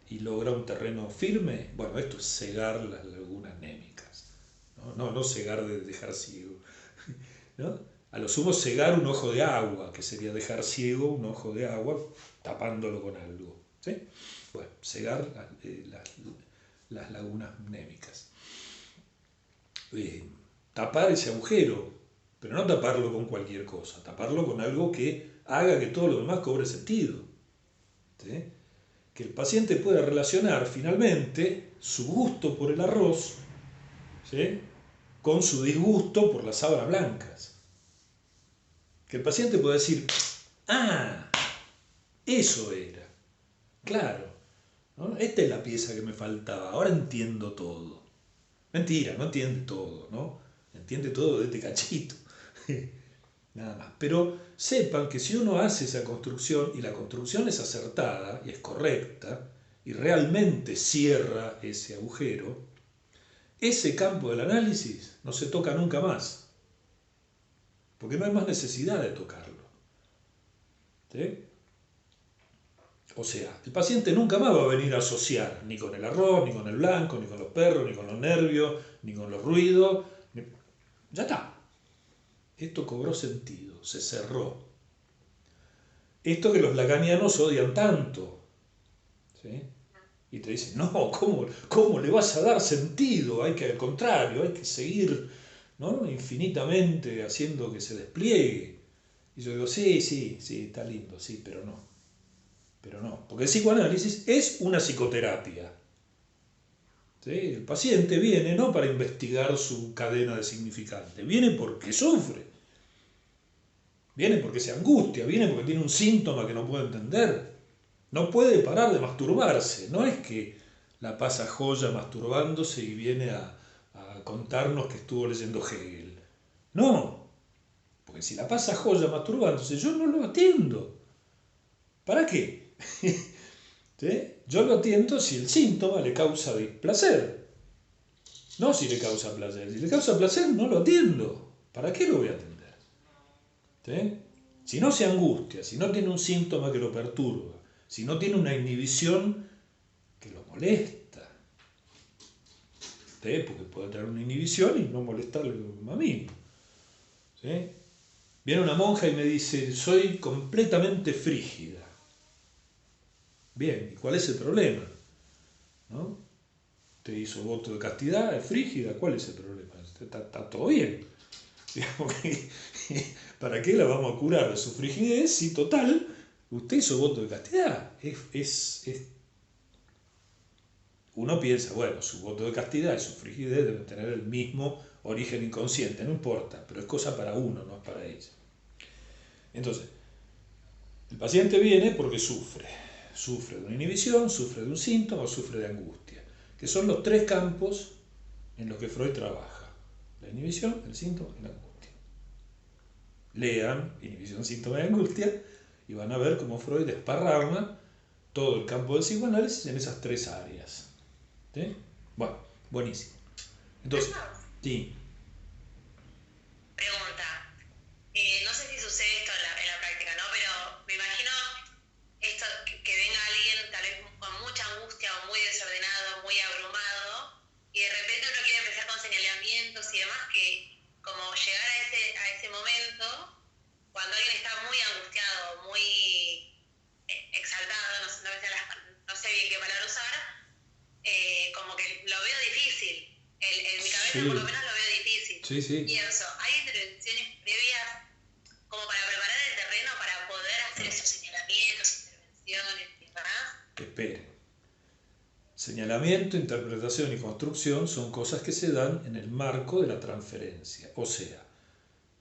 y logra un terreno firme. Bueno, esto es cegar las lagunas némicas. No cegar de dejar ciego. ¿No? A lo sumo cegar un ojo de agua, que sería dejar ciego un ojo de agua tapándolo con algo. ¿Sí? Bueno, cegar las lagunas némicas. Tapar ese agujero, pero no taparlo con cualquier cosa, taparlo con algo que haga que todo lo demás cobre sentido. ¿Sí? Que el paciente pueda relacionar finalmente su gusto por el arroz, ¿sí?, con su disgusto por las sábanas blancas. Que el paciente pueda decir, ah, eso era, claro, ¿no? Esta es la pieza que me faltaba, ahora entiendo todo. Mentira, no entiende todo, ¿no? Entiende todo de este cachito. Nada más. Pero sepan que si uno hace esa construcción y la construcción es acertada y es correcta y realmente cierra ese agujero, ese campo del análisis no se toca nunca más. Porque no hay más necesidad de tocarlo. ¿Sí? O sea, el paciente nunca más va a venir a asociar ni con el arroz, ni con el blanco, ni con los perros, ni con los nervios, ni con los ruidos. Ya está. Esto cobró sentido, se cerró. Esto que los lacanianos odian tanto. ¿Sí? Y te dicen, no, ¿cómo le vas a dar sentido? Hay que, al contrario, hay que seguir, ¿no?, infinitamente haciendo que se despliegue. Y yo digo, sí, está lindo, sí, pero no. Pero no, porque el psicoanálisis es una psicoterapia. ¿sí? El paciente viene no para investigar su cadena de significante, viene porque sufre, viene porque se angustia, viene porque tiene un síntoma que no puede entender. No puede parar de masturbarse, no es que la pasa joya masturbándose y viene a contarnos que estuvo leyendo Hegel. No, porque si la pasa joya masturbándose, yo no lo atiendo. ¿Para qué? ¿Sí? Yo lo atiendo si el síntoma le causa placer, no si le causa placer. Si le causa placer, no lo atiendo. ¿Para qué lo voy a atender? ¿Sí? Si no se angustia, si no tiene un síntoma que lo perturba, si no tiene una inhibición que lo molesta, ¿sí? Porque puede tener una inhibición y no molestarle a mí. ¿Sí? Viene una monja y me dice, soy completamente frígida. Bien, ¿y cuál es el problema? ¿No? Te hizo voto de castidad, es frígida, ¿cuál es el problema? Está todo bien. Digamos que, ¿para qué la vamos a curar de su frigidez si total usted hizo voto de castidad? Uno piensa, bueno, su voto de castidad y su frigidez deben tener el mismo origen inconsciente, no importa, pero es cosa para uno, no es para ella. Entonces, el paciente viene porque sufre de una inhibición, sufre de un síntoma o sufre de angustia, que son los tres campos en los que Freud trabaja: la inhibición, el síntoma y la angustia. Lean Inhibición, síntoma y angustia y van a ver cómo Freud desparrama todo el campo del psicoanálisis en esas tres áreas. ¿Sí? Bueno, buenísimo. Entonces, sí. Pregunta. No sé si sucede esto en la práctica, ¿no? Pero me imagino esto, que venga alguien tal vez con mucha angustia o muy desordenado, muy abrumado, y de repente uno quiere empezar con señalamientos y demás, que como llegar a ese momento, cuando alguien está muy angustiado, muy exaltado, no sé bien qué palabra usar, como que lo veo difícil. En mi cabeza por lo menos lo veo difícil. Sí. Pienso, ¿hay intervenciones previas como para preparar el terreno para poder hacer esos señalamientos, intervenciones y demás? Espere. Señalamiento, interpretación y construcción son cosas que se dan en el marco de la transferencia. O sea,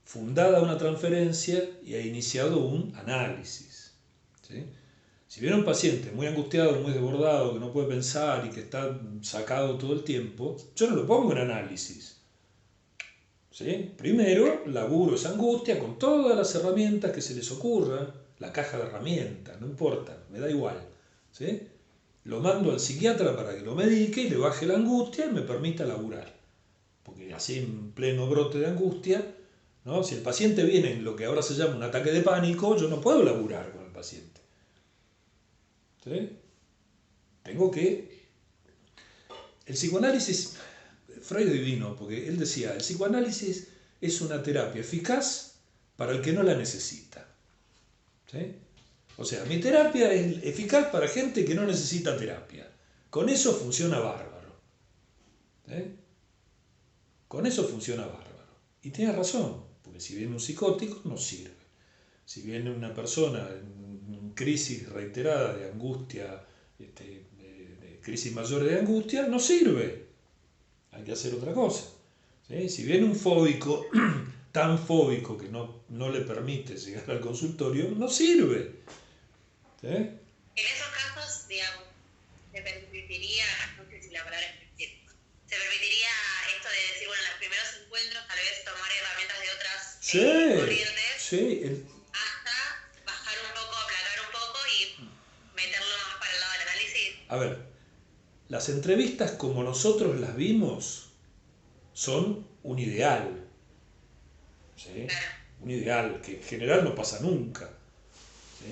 fundada una transferencia y ha iniciado un análisis. ¿Sí? Si viene un paciente muy angustiado, muy desbordado, que no puede pensar y que está sacado todo el tiempo, yo no lo pongo en análisis. ¿Sí? Primero laburo esa angustia con todas las herramientas que se les ocurran, la caja de herramientas, no importa, me da igual. ¿Sí? Lo mando al psiquiatra para que lo medique y le baje la angustia y me permita laburar. Porque así en pleno brote de angustia, ¿no? Si el paciente viene en lo que ahora se llama un ataque de pánico, yo no puedo laburar con el paciente. ¿Sí? Tengo que... El psicoanálisis, Freud es divino, porque él decía, el psicoanálisis es una terapia eficaz para el que no la necesita. ¿Sí? O sea, mi terapia es eficaz para gente que no necesita terapia. Con eso funciona bárbaro. ¿Sí? Con eso funciona bárbaro. Y tiene razón, porque si viene un psicótico no sirve. Si viene una persona en crisis reiterada de angustia, de crisis mayores de angustia, no sirve. Hay que hacer otra cosa. ¿Sí? Si viene un fóbico, tan fóbico que no le permite llegar al consultorio, no sirve. ¿Sí? En esos casos, digamos, se permitiría, no sé si la palabra es permitir, se permitiría esto de decir, bueno, en los primeros encuentros tal vez tomar herramientas de otras corrientes, hasta bajar un poco, aplacar un poco y meterlo más para el lado del análisis. A ver, las entrevistas como nosotros las vimos son un ideal. ¿Sí? Claro. Un ideal que en general no pasa nunca. ¿Sí?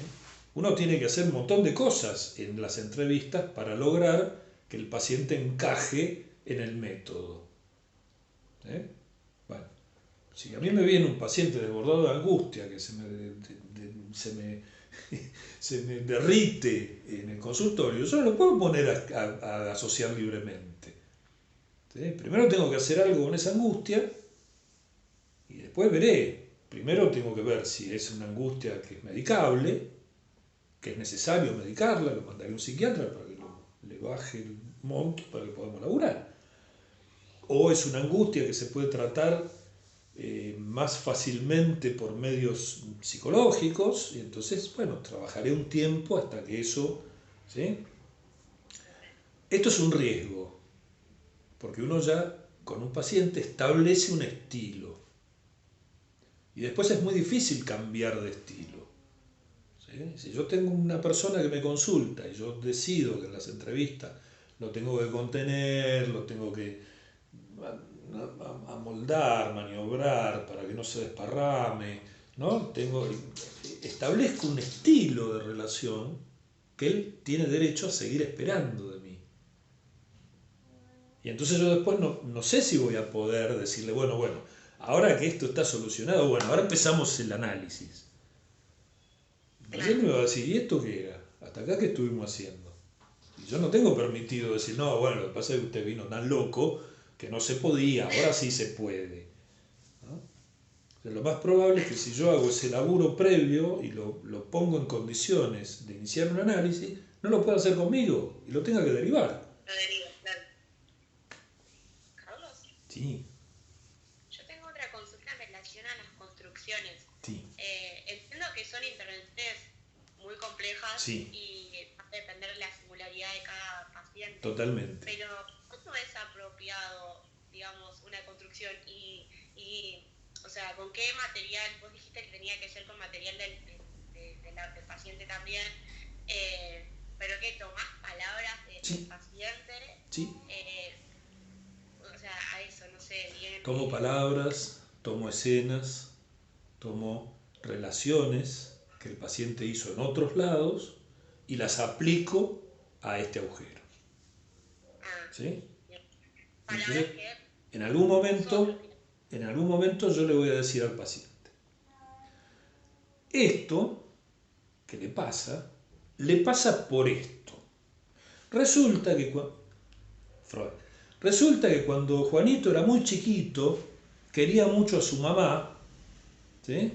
Uno tiene que hacer un montón de cosas en las entrevistas para lograr que el paciente encaje en el método. ¿Sí? Bueno, si a mí me viene un paciente desbordado de angustia que se me derrite en el consultorio, yo no lo puedo poner a asociar libremente. ¿Sí? Primero tengo que hacer algo con esa angustia y después veré. Primero tengo que ver si es una angustia que es medicable, que es necesario medicarla, lo mandaré a un psiquiatra para que le baje monto para que podamos laburar. O es una angustia que se puede tratar más fácilmente por medios psicológicos, y entonces, bueno, trabajaré un tiempo hasta que eso, ¿sí? Esto es un riesgo, porque uno ya con un paciente establece un estilo, y después es muy difícil cambiar de estilo. ¿Sí? Si yo tengo una persona que me consulta y yo decido que en las entrevistas lo tengo que contener, lo tengo que amoldar, maniobrar para que no se desparrame, ¿no? Establezco un estilo de relación que él tiene derecho a seguir esperando de mí. Y entonces yo después no sé si voy a poder decirle, bueno, ahora que esto está solucionado, bueno, ahora empezamos el análisis. Recién me va a decir, ¿y esto qué era? ¿Hasta acá qué estuvimos haciendo? Y yo no tengo permitido decir, no, bueno, lo que pasa es que usted vino tan loco que no se podía, ahora sí se puede. ¿No? O sea, lo más probable es que si yo hago ese laburo previo y lo pongo en condiciones de iniciar un análisis, no lo pueda hacer conmigo y lo tenga que derivar. Lo deriva, claro. Carlos, Sí, yo tengo otra consulta en relación a las construcciones. sí, Entiendo que son intervenciones muy complejas sí, y va a depender de la singularidad de cada paciente. totalmente. Pero, ¿cómo es apropiado, digamos, una construcción o sea, con qué material? Vos dijiste que tenía que ser con material del paciente también, pero que tomás palabras Sí, del paciente, sí. o sea, a eso, no sé, bien. Tomo palabras, tomo escenas, tomo relaciones que el paciente hizo en otros lados y las aplico a este agujero. ¿Sí? Bien. Entonces, Palabras que en algún nosotros, momento, en algún momento yo le voy a decir al paciente, esto que le pasa por esto. Resulta que, Freud, resulta que cuando Juanito era muy chiquito, quería mucho a su mamá, ¿sí?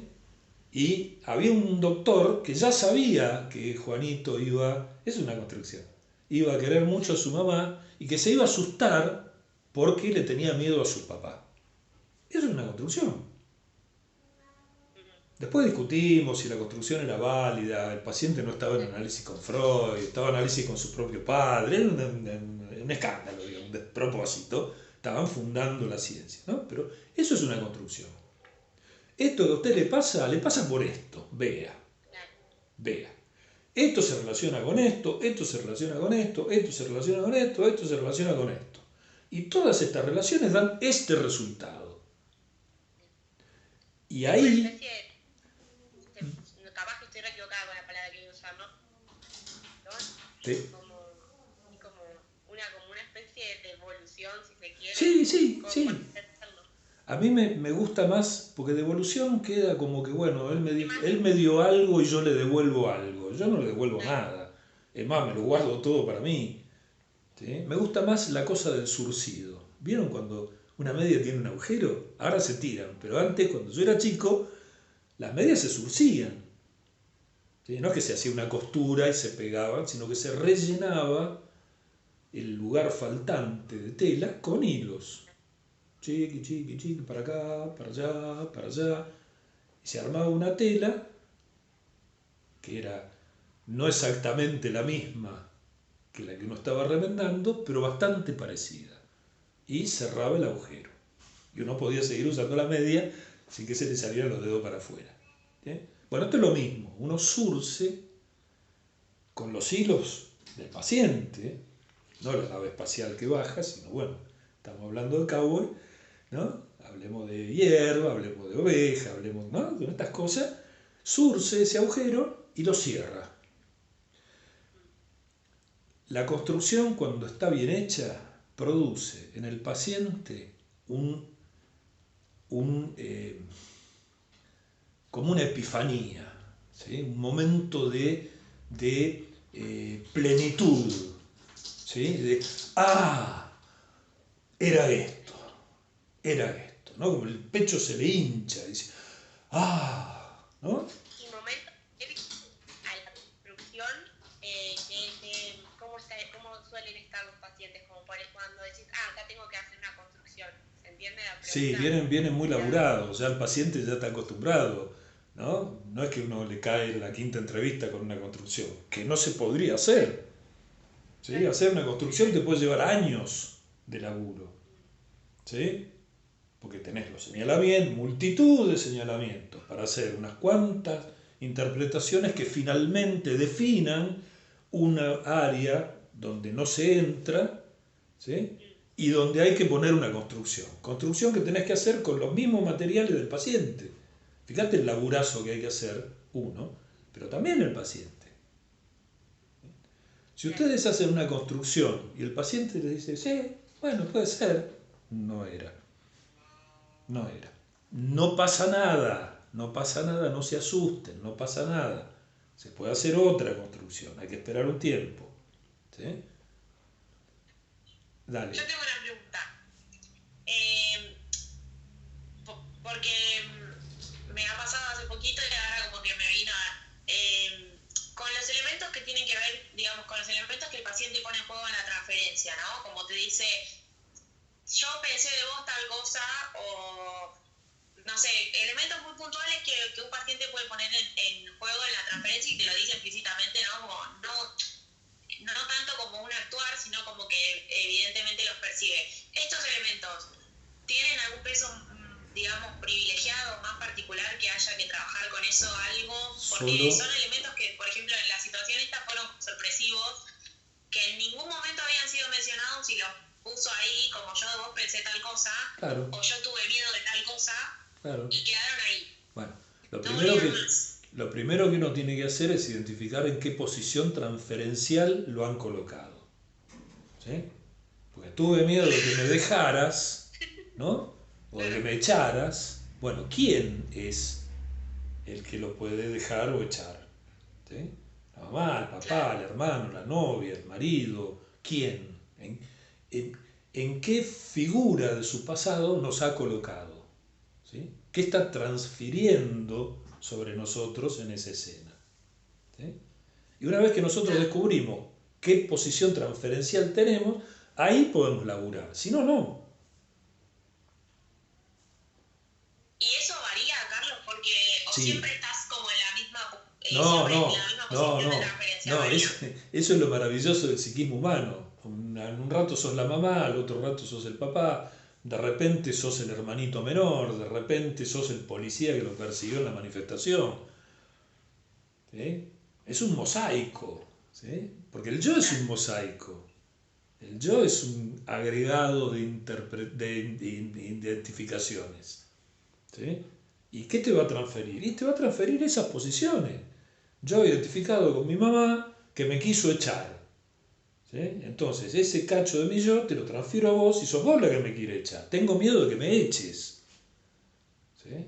Y había un doctor que ya sabía que Juanito es una construcción, iba a querer mucho a su mamá y que se iba a asustar porque le tenía miedo a su papá. Eso es una construcción. Después discutimos si la construcción era válida, el paciente no estaba en análisis con Freud, estaba en análisis con su propio padre, era un escándalo, digamos, un despropósito, estaban fundando la ciencia, ¿no? Pero eso es una construcción. Esto que a usted le pasa por esto, vea. Esto se relaciona con esto, esto se relaciona con esto, esto se relaciona con esto, esto se relaciona con esto. Y todas estas relaciones dan este resultado. Y una ahí, especie de, capaz que estoy equivocada con la palabra que voy a usar, ¿no? te- Como una especie de evolución, si se quiere. sí. A mí me gusta más, porque devolución queda como que, bueno, él me dio algo y yo le devuelvo algo. Yo no le devuelvo nada. Es más, me lo guardo todo para mí. ¿Sí? Me gusta más la cosa del surcido. ¿Vieron cuando una media tiene un agujero? Ahora se tiran, pero antes, cuando yo era chico, las medias se surcían. ¿Sí? No es que se hacía una costura y se pegaban, sino que se rellenaba el lugar faltante de tela con hilos. Chiqui, para acá, para allá, para allá. Y se armaba una tela que era no exactamente la misma que la que uno estaba remendando, pero bastante parecida. Y cerraba el agujero. Y uno podía seguir usando la media sin que se le salieran los dedos para afuera. ¿Sí? Bueno, esto es lo mismo. Uno surce con los hilos del paciente, no la nave espacial que baja, sino, bueno, estamos hablando de cowboy, ¿no? Hablemos de hierba, hablemos de oveja, hablemos, ¿no? Con estas cosas, surce ese agujero y lo cierra. La construcción, cuando está bien hecha, produce en el paciente como una epifanía, ¿sí? Un momento de plenitud, ¿sí? Era esto, ¿no? Como el pecho se le hincha, dice, ¿no? Y momentos a la construcción, cómo suelen estar estar los pacientes, como cuando decís, acá tengo que hacer una construcción. ¿Se entiende la Sí, pregunta? vienen muy laburados, ya el paciente ya está acostumbrado, ¿no? No es que uno le cae en la quinta entrevista con una construcción, que no se podría hacer, ¿sí? Hacer una construcción te puede llevar años de laburo, ¿sí? Porque tenés los señalamientos, multitud de señalamientos para hacer unas cuantas interpretaciones que finalmente definan una área donde no se entra, ¿sí? Y donde hay que poner una construcción. Construcción que tenés que hacer con los mismos materiales del paciente. Fíjate el laburazo que hay que hacer uno, pero también el paciente. Si ustedes hacen una construcción y el paciente le dice, sí, bueno, puede ser, no era. No era. No pasa nada, no pasa nada, no se asusten, no pasa nada. Se puede hacer otra construcción, hay que esperar un tiempo. ¿Sí? Dale. Yo tengo una pregunta. Eh, porque me ha pasado hace poquito y ahora como que me vino con los elementos que tienen que ver, digamos, con los elementos que el paciente pone en juego en la transferencia, ¿no? Como te dice, yo pensé de vos tal cosa, o no sé, elementos muy puntuales que un paciente puede poner en juego en la transferencia y te lo dice explícitamente, ¿no? Como no tanto como un actuar, sino como que evidentemente los percibe. Estos elementos tienen algún peso, digamos, privilegiado, más particular, que haya que trabajar con eso algo, porque son elementos que, por ejemplo, en la situación esta fueron sorpresivos, que en ningún momento habían sido mencionados y los puso ahí, como yo de vos pensé tal cosa, claro, o yo tuve miedo de tal cosa, claro, y quedaron ahí. Bueno, lo primero que uno tiene que hacer es identificar en qué posición transferencial lo han colocado. ¿Sí? Porque tuve miedo de que me dejaras, ¿no? O de que me echaras. Bueno, ¿quién es el que lo puede dejar o echar? ¿Sí? La mamá, el papá, el hermano, la novia, el marido. ¿Quién? ¿En qué figura de su pasado nos ha colocado? ¿Sí? ¿Qué está transfiriendo sobre nosotros en esa escena? ¿Sí? Y una vez que nosotros descubrimos qué posición transferencial tenemos, ahí podemos laburar. Si no, no. ¿Y eso varía, Carlos? Porque o Sí. siempre estás como en la misma, No, en la misma posición de transferencia. no, eso es lo maravilloso del psiquismo humano. En un rato sos la mamá, al otro rato sos el papá, de repente sos el hermanito menor, de repente sos el policía que lo persiguió en la manifestación. ¿Sí? Es un mosaico, ¿sí? Porque el yo es un mosaico. El yo es un agregado de identificaciones. ¿Sí? ¿Y qué te va a transferir? Y te va a transferir esas posiciones. Yo he identificado con mi mamá que me quiso echar. ¿Sí? Entonces, ese cacho de mi yo te lo transfiero a vos y sos vos la que me quiere echar. Tengo miedo de que me eches. ¿Sí?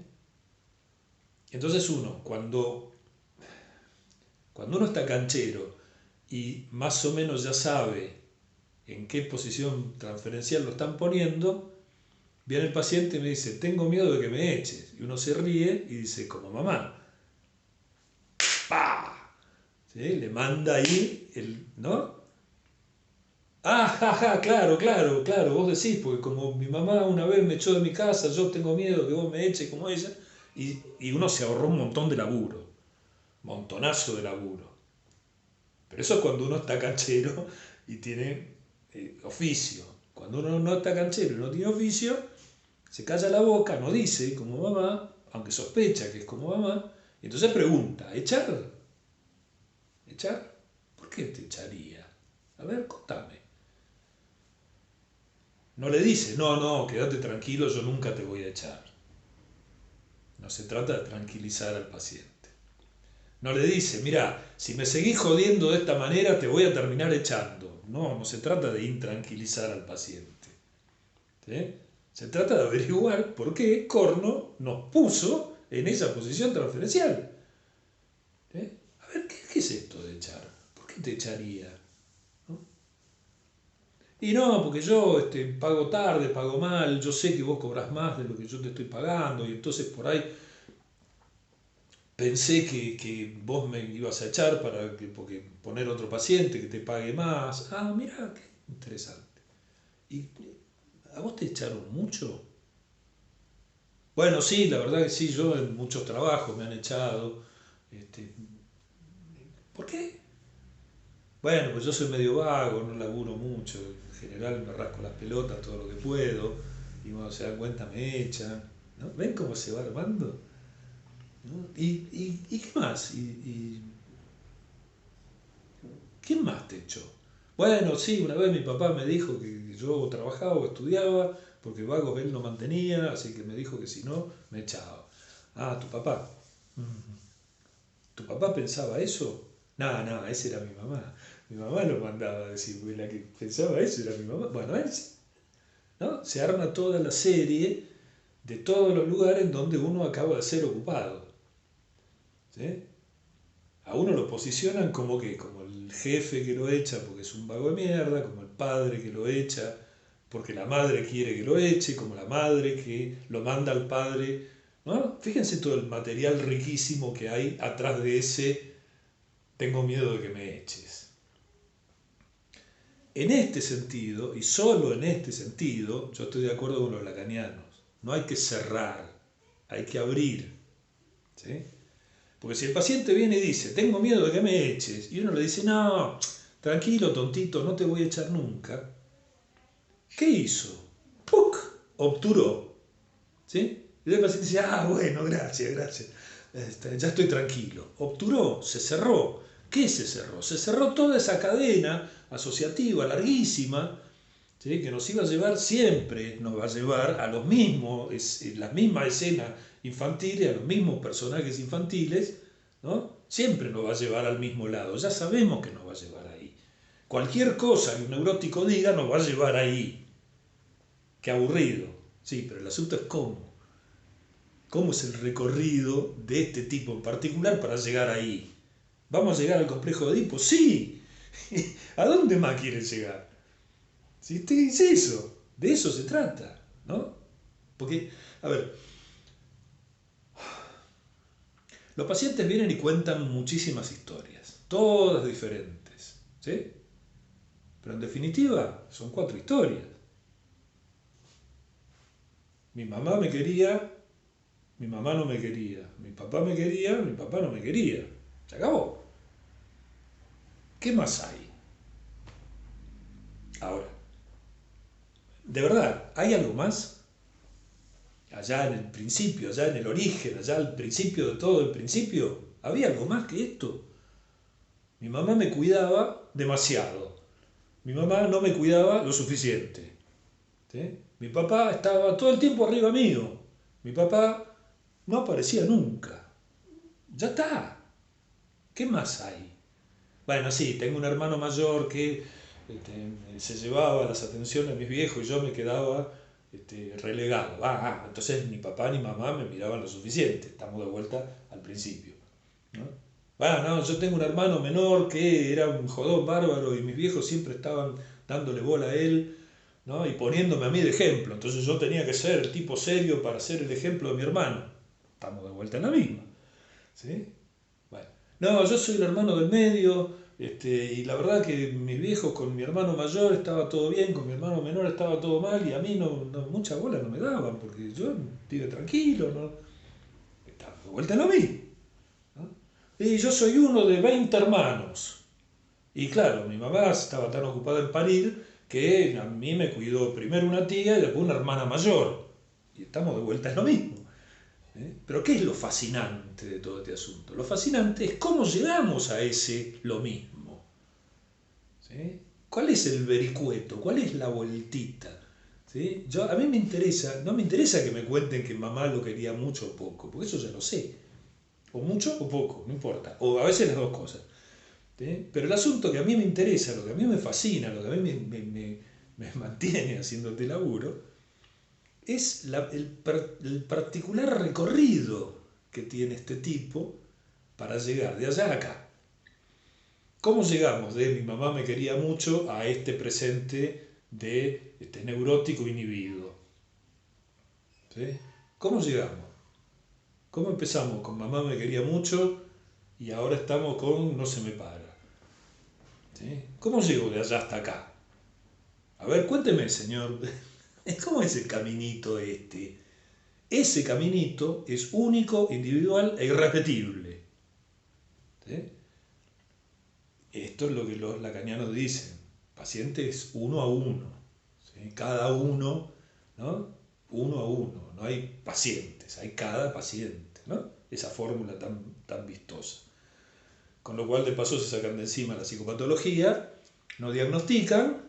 Entonces cuando uno está canchero y más o menos ya sabe en qué posición transferencial lo están poniendo, viene el paciente y me dice, tengo miedo de que me eches. Y uno se ríe y dice, como mamá. ¡Pah! ¿Sí? Le manda ahí, ¿no? Ah, ja, ja, claro, vos decís, porque como mi mamá una vez me echó de mi casa, yo tengo miedo que vos me eches como ella, y uno se ahorró un montón de laburo, montonazo de laburo. Pero eso es cuando uno está canchero y tiene oficio. Cuando uno no está canchero y no tiene oficio, se calla la boca, no dice como mamá, aunque sospecha que es como mamá, y entonces pregunta, ¿echar? ¿Echar? ¿Por qué te echaría? A ver, contame. No le dice, no, quédate tranquilo, yo nunca te voy a echar. No se trata de tranquilizar al paciente. No le dice, mira, si me seguís jodiendo de esta manera te voy a terminar echando. No se trata de intranquilizar al paciente. ¿Sí? Se trata de averiguar por qué Corno nos puso en esa posición transferencial. ¿Sí? A ver, ¿qué es esto de echar? ¿Por qué te echaría? ¿No? Y no, porque yo pago tarde, pago mal, yo sé que vos cobras más de lo que yo te estoy pagando y entonces por ahí pensé que vos me ibas a echar porque poner otro paciente que te pague más. Ah, mirá, Interesante. ¿Y a vos te echaron mucho? Bueno, sí, la verdad que sí, yo en muchos trabajos me han echado. Este, ¿Por qué? Bueno, pues yo soy medio vago, no laburo mucho, en general me rasco las pelotas todo lo que puedo, y cuando se dan cuenta me echan, ¿no? ¿Ven cómo se va armando? ¿No? ¿Y qué más? ¿Quién más te echó? Bueno, sí, una vez mi papá me dijo que yo trabajaba o estudiaba, porque vagos él no mantenía, así que me dijo que si no, me echaba. Ah, tu papá. Mm. ¿Tu papá pensaba eso? No, no, esa era mi mamá. Mi mamá lo mandaba a decir, porque la que pensaba eso era mi mamá. Bueno, ¿no? Se arma toda la serie de todos los lugares en donde uno acaba de ser ocupado. ¿Sí? A uno lo posicionan como que, como el jefe que lo echa porque es un vago de mierda, como el padre que lo echa porque la madre quiere que lo eche, como la madre que lo manda al padre, ¿no? Fíjense todo el material riquísimo que hay atrás de ese tengo miedo de que me eches. En este sentido, y solo en este sentido, yo estoy de acuerdo con los lacanianos. No hay que cerrar, hay que abrir. ¿Sí? Porque si el paciente viene y dice, tengo miedo de que me eches, y uno le dice, no, tranquilo, tontito, no te voy a echar nunca, ¿qué hizo? ¡Puc! Obturó. ¿Sí? Y el paciente dice, ah, bueno, gracias, gracias. Ya estoy tranquilo. Obturó, se cerró. ¿Qué se cerró? Se cerró toda esa cadena asociativa larguísima, ¿sí? Que nos iba a llevar siempre, nos va a llevar a los mismos, la misma escena infantil, a los mismos personajes infantiles, ¿no? Siempre nos va a llevar al mismo lado. Ya sabemos que nos va a llevar ahí. Cualquier cosa que un neurótico diga nos va a llevar ahí. Qué aburrido. Sí, pero el asunto es cómo. ¿Cómo es el recorrido de este tipo en particular para llegar ahí? ¿Vamos a llegar al complejo de Edipo? Sí. ¿A dónde más quieren llegar? ¿Sí? Es eso. De eso se trata, ¿no? Porque, a ver, los pacientes vienen y cuentan muchísimas historias, todas diferentes, ¿sí? Pero en definitiva son 4 historias. Mi mamá me quería, mi mamá no me quería, mi papá no me quería. Se acabó. ¿Qué más hay? Ahora, de verdad, ¿hay algo más? Allá en el principio, allá en el origen, allá al principio de todo el principio, ¿había algo más que esto? Mi mamá me cuidaba demasiado. Mi mamá no me cuidaba lo suficiente. ¿Sí? Mi papá estaba todo el tiempo arriba mío. Mi papá no aparecía nunca. Ya está. ¿Qué más hay? Bueno, sí, tengo un hermano mayor que se llevaba las atenciones de mis viejos y yo me quedaba relegado. Entonces ni papá ni mamá me miraban lo suficiente. Estamos de vuelta al principio, ¿no? No, yo tengo un hermano menor que era un jodón bárbaro y mis viejos siempre estaban dándole bola a él, ¿no? Y poniéndome a mí de ejemplo. Entonces yo tenía que ser el tipo serio para ser el ejemplo de mi hermano. Estamos de vuelta en la misma, ¿sí? Bueno, no, yo soy el hermano del medio, y la verdad que mis viejos con mi hermano mayor estaba todo bien, con mi hermano menor estaba todo mal, y a mí mucha bola no me daban, porque yo vive tranquilo, ¿no? Estaba de vuelta en lo mismo, ¿no? Y yo soy uno de 20 hermanos. Y claro, mi mamá estaba tan ocupada en parir que a mí me cuidó primero una tía y después una hermana mayor. Y estamos de vuelta en lo mismo. Pero ¿qué es lo fascinante de todo este asunto? Lo fascinante es cómo llegamos a ese lo mismo. ¿Sí? ¿Cuál es el vericueto? ¿Cuál es la vueltita? ¿Sí? A mí me interesa, no me interesa que me cuenten que mamá lo quería mucho o poco, porque eso ya lo sé. O mucho o poco, no importa. O a veces las dos cosas. ¿Sí? Pero el asunto que a mí me interesa, lo que a mí me fascina, lo que a mí me mantiene haciendo este laburo, es el particular recorrido que tiene este tipo para llegar de allá a acá. ¿Cómo llegamos de mi mamá me quería mucho a este presente de este neurótico inhibido? ¿Sí? ¿Cómo llegamos? ¿Cómo empezamos con mamá me quería mucho y ahora estamos con no se me para? ¿Sí? ¿Cómo llego de allá hasta acá? ver, cuénteme, señor, ¿cómo es el caminito este? Ese caminito es único, individual e irrepetible. ¿Sí? Esto es lo que los lacanianos dicen. Paciente es uno a uno. ¿Sí? Cada uno, ¿no? Uno a uno. No hay pacientes, hay cada paciente, ¿no? Esa fórmula tan vistosa. Con lo cual, de paso, se sacan de encima la psicopatología, no diagnostican,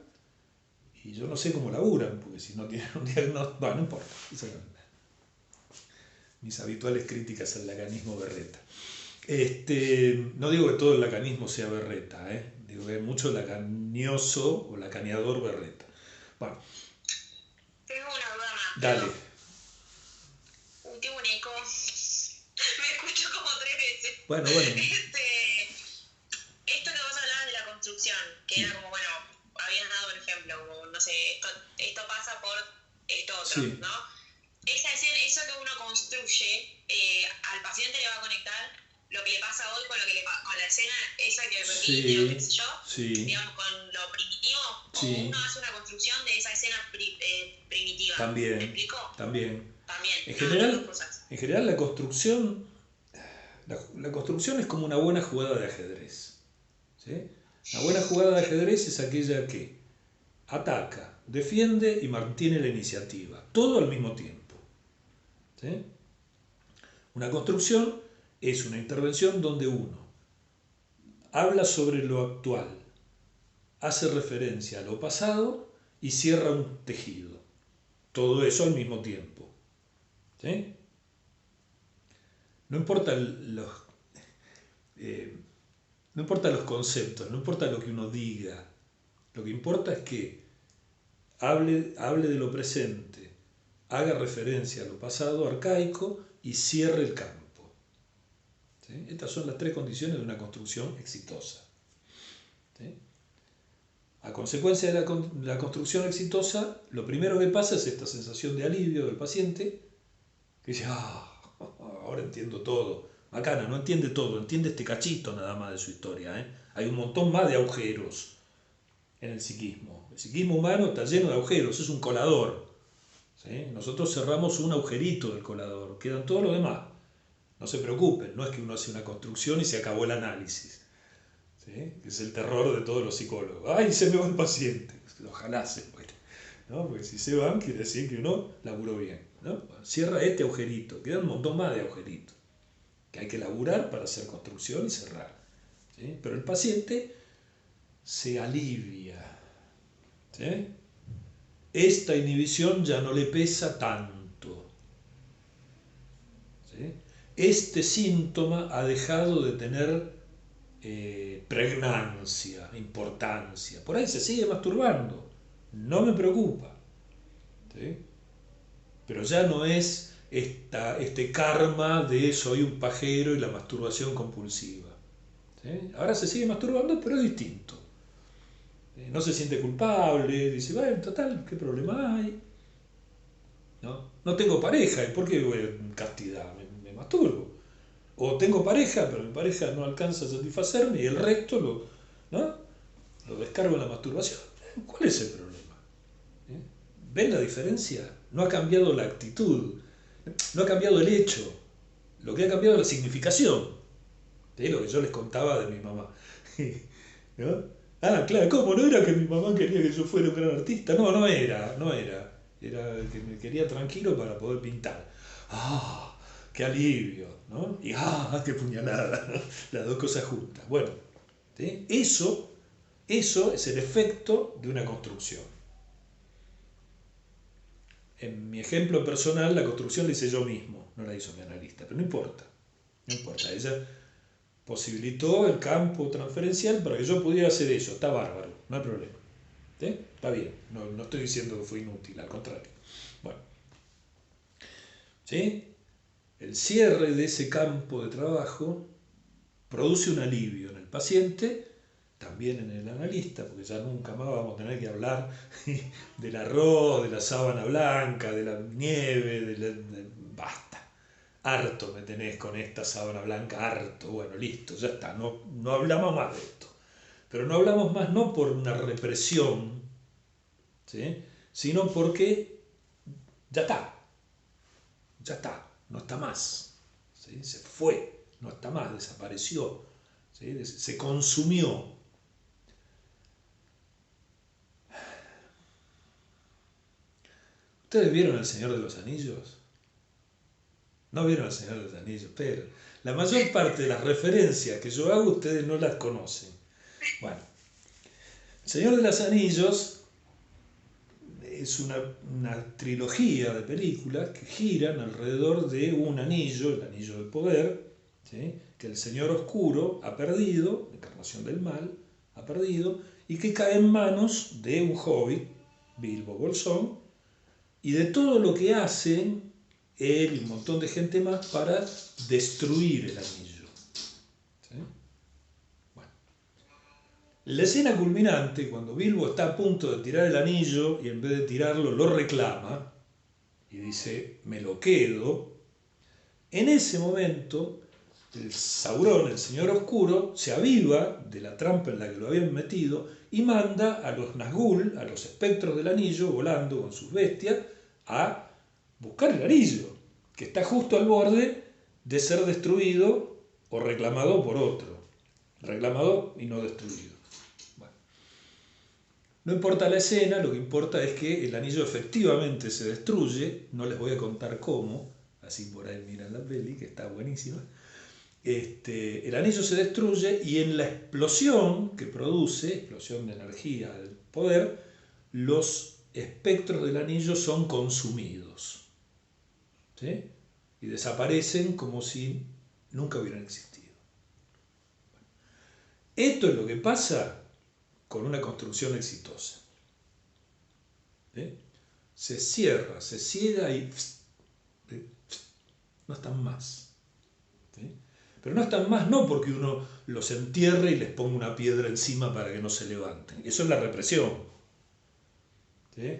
y yo no sé cómo laburan, porque si no tienen un diagnóstico, bueno, no importa. Mis habituales críticas al lacanismo berreta. No digo que todo el lacanismo sea berreta, digo que hay mucho lacanioso o lacaneador berreta. Bueno. Tengo una duda más. Dale. Tengo un eco. Me escucho como 3 veces. Bueno. Esto que vos hablabas de la construcción, que sí. Era como, bueno, habías dado un ejemplo, como, no sé, esto pasa por esto otro, sí. ¿No? Esa escena, eso que uno construye, al paciente le va a conectar lo que le pasa hoy con la escena esa que repite, sí, o qué sé yo, sí. Digamos, con lo primitivo, sí. O uno hace una construcción de esa escena primitiva. También. ¿Me explico? También. En general la construcción es como una buena jugada de ajedrez. ¿Sí? Una buena jugada de ajedrez es aquella que ataca, defiende y mantiene la iniciativa, todo al mismo tiempo. ¿Sí? Una construcción es una intervención donde uno habla sobre lo actual, hace referencia a lo pasado y cierra un tejido. Todo eso al mismo tiempo. ¿Sí? No importa los conceptos, no importa lo que uno diga. Lo que importa es que hable de lo presente, haga referencia a lo pasado arcaico y cierre el campo. ¿Sí? Estas son las 3 condiciones de una construcción exitosa. ¿Sí? A consecuencia de la construcción exitosa, lo primero que pasa es esta sensación de alivio del paciente, que dice, ahora entiendo todo. Bacana, no entiende todo, entiende este cachito nada más de su historia. Hay un montón más de agujeros en el psiquismo. El psiquismo humano está lleno de agujeros, es un colador. ¿Sí? Nosotros cerramos un agujerito del colador, quedan todos los demás. No se preocupen, no es que uno hace una construcción y se acabó el análisis. ¿Sí? Es el terror de todos los psicólogos. ¡Ay, se me va el paciente! Ojalá se muera, ¿no? Porque si se van, quiere decir que uno laburó bien, ¿no? Bueno, cierra este agujerito, quedan un montón más de agujeritos que hay que laburar para hacer construcción y cerrar. ¿Sí? Pero el paciente se alivia. ¿Sí? Esta inhibición ya no le pesa tanto. ¿Sí? Este síntoma ha dejado de tener pregnancia, importancia. Por ahí se sigue masturbando, no me preocupa. ¿Sí? Pero ya no es este karma de soy un pajero y la masturbación compulsiva. ¿Sí? Ahora se sigue masturbando, pero es distinto. No se siente culpable, dice, bueno, total, ¿qué problema hay? No tengo pareja, ¿y por qué voy en castidad? Me masturbo. O tengo pareja, pero mi pareja no alcanza a satisfacerme y el resto lo descargo en la masturbación. ¿Cuál es el problema? ¿Ven la diferencia? No ha cambiado la actitud, no ha cambiado el hecho, lo que ha cambiado es la significación. ¿Sí? Lo que yo les contaba de mi mamá. ¿No? Ah, claro, ¿cómo? ¿No era que mi mamá quería que yo fuera un gran artista? No era. Era que me quería tranquilo para poder pintar. ¡Ah! ¡Qué alivio! ¿No? Y ¡ah! ¡Qué puñalada! ¿No? Las dos cosas juntas. Bueno, ¿sí? Eso es el efecto de una construcción. En mi ejemplo personal, la construcción la hice yo mismo, no la hizo mi analista, pero no importa. Ella posibilitó el campo transferencial para que yo pudiera hacer eso. Está bárbaro, no hay problema. ¿Sí? Está bien, no estoy diciendo que fue inútil, al contrario. Bueno, ¿sí? El cierre de ese campo de trabajo produce un alivio en el paciente, también en el analista, porque ya nunca más vamos a tener que hablar del arroz, de la sábana blanca, de la nieve, basta. Harto me tenés con esta sábana blanca, harto, bueno, listo, ya está, no hablamos más de esto. Pero no hablamos más no por una represión, ¿sí? Sino porque ya está, no está más, ¿sí? Se fue, no está más, desapareció, ¿sí? Se consumió. ¿Ustedes vieron El Señor de los Anillos? No vieron El Señor de los Anillos, pero la mayor parte de las referencias que yo hago ustedes no las conocen. Bueno, El Señor de los Anillos es una trilogía de películas que giran alrededor de un anillo, el anillo del poder, ¿sí? Que el Señor Oscuro ha perdido, la encarnación del mal, ha perdido, y que cae en manos de un hobbit, Bilbo Bolsón, y de todo lo que hacen él y un montón de gente más para destruir el anillo. ¿Sí? Bueno. La escena culminante, cuando Bilbo está a punto de tirar el anillo y en vez de tirarlo lo reclama y dice, me lo quedo, en ese momento el Sauron, el Señor Oscuro, se aviva de la trampa en la que lo habían metido y manda a los Nazgûl, a los espectros del anillo, volando con sus bestias, a buscar el anillo, que está justo al borde de ser destruido o reclamado por otro. Reclamado y no destruido. Bueno. No importa la escena, lo que importa es que el anillo efectivamente se destruye, no les voy a contar cómo, así por ahí miran la peli, que está buenísima. El anillo se destruye y en la explosión que produce, explosión de energía del poder, los espectros del anillo son consumidos, ¿sí? Y desaparecen como si nunca hubieran existido. Esto es lo que pasa con una construcción exitosa, ¿sí? Se cierra, se ciega y no están más, ¿sí? Pero no están más no porque uno los entierre y les ponga una piedra encima para que no se levanten. Eso es la represión, ¿sí?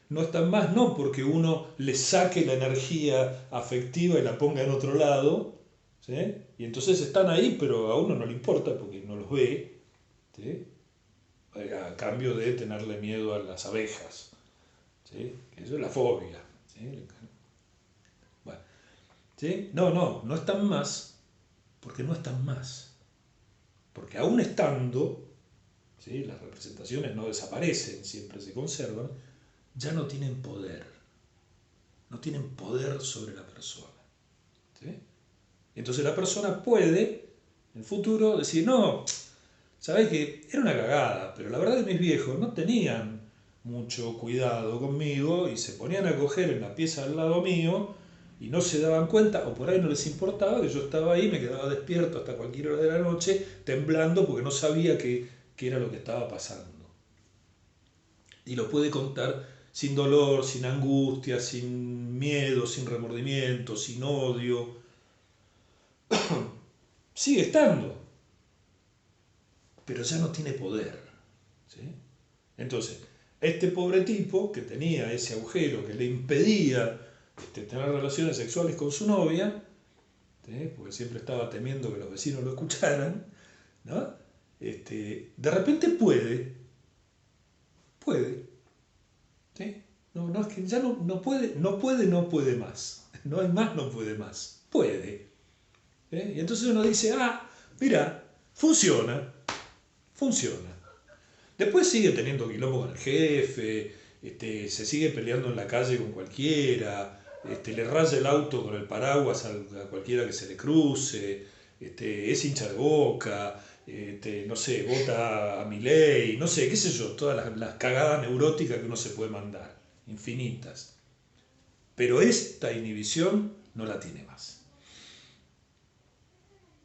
No están más no porque uno les saque la energía afectiva y la ponga en otro lado, ¿sí? Y entonces están ahí, pero a uno no le importa porque no los ve, ¿sí? A cambio de tenerle miedo a las abejas, ¿sí? Eso es la fobia, ¿sí? Bueno, ¿sí? No están más porque no están más. Porque aún estando, ¿sí? Las representaciones no desaparecen, siempre se conservan, ya no tienen poder. No tienen poder sobre la persona, ¿sí? Entonces la persona puede, en el futuro, decir, no, sabés que era una cagada, pero la verdad es que mis viejos no tenían mucho cuidado conmigo y se ponían a coger en la pieza al lado mío y no se daban cuenta, o por ahí no les importaba, que yo estaba ahí, me quedaba despierto hasta cualquier hora de la noche, temblando porque no sabía qué era lo que estaba pasando. Y lo puede contar sin dolor, sin angustia, sin miedo, sin remordimiento, sin odio. Sigue estando, pero ya no tiene poder, ¿sí? Entonces, este pobre tipo que tenía ese agujero que le impedía tener relaciones sexuales con su novia, ¿sí? Porque siempre estaba temiendo que los vecinos lo escucharan, ¿no? De repente puede, ¿sí? No es que ya no puede más. No hay más, no puede más. Puede. ¿Sí? Y entonces uno dice, mira, funciona. Después sigue teniendo quilombo con el jefe, se sigue peleando en la calle con cualquiera, le raya el auto con el paraguas a cualquiera que se le cruce, es hincha de Boca, no sé, vota a Milei, no sé, qué sé yo, todas las cagadas neuróticas que uno se puede mandar, infinitas. Pero esta inhibición no la tiene más.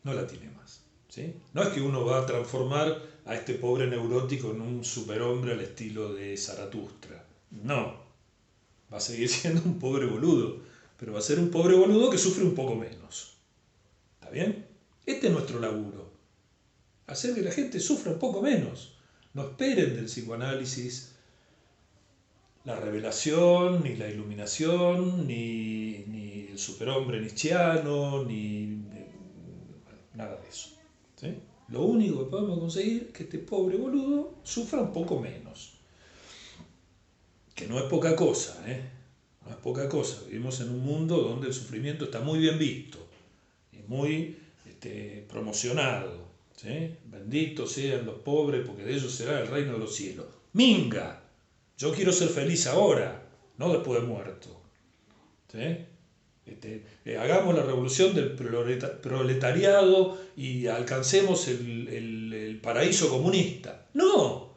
No la tiene más, ¿sí? No es que uno va a transformar a este pobre neurótico en un superhombre al estilo de Zaratustra. No, va a seguir siendo un pobre boludo, pero va a ser un pobre boludo que sufre un poco menos. ¿Está bien? Este es nuestro laburo. Hacer que la gente sufra un poco menos. No esperen del psicoanálisis la revelación, ni la iluminación, ni el superhombre nietzscheano, ni nada de eso, ¿sí? Lo único que podemos conseguir es que este pobre boludo sufra un poco menos. no es poca cosa, ¿eh? No es poca cosa. Vivimos en un mundo donde el sufrimiento está muy bien visto y muy promocionado, ¿sí? Benditos sean los pobres, porque de ellos será el reino de los cielos. ¡Minga! Yo quiero ser feliz ahora, no después de muerto. ¿Sí? Hagamos la revolución del proletariado y alcancemos el paraíso comunista. No,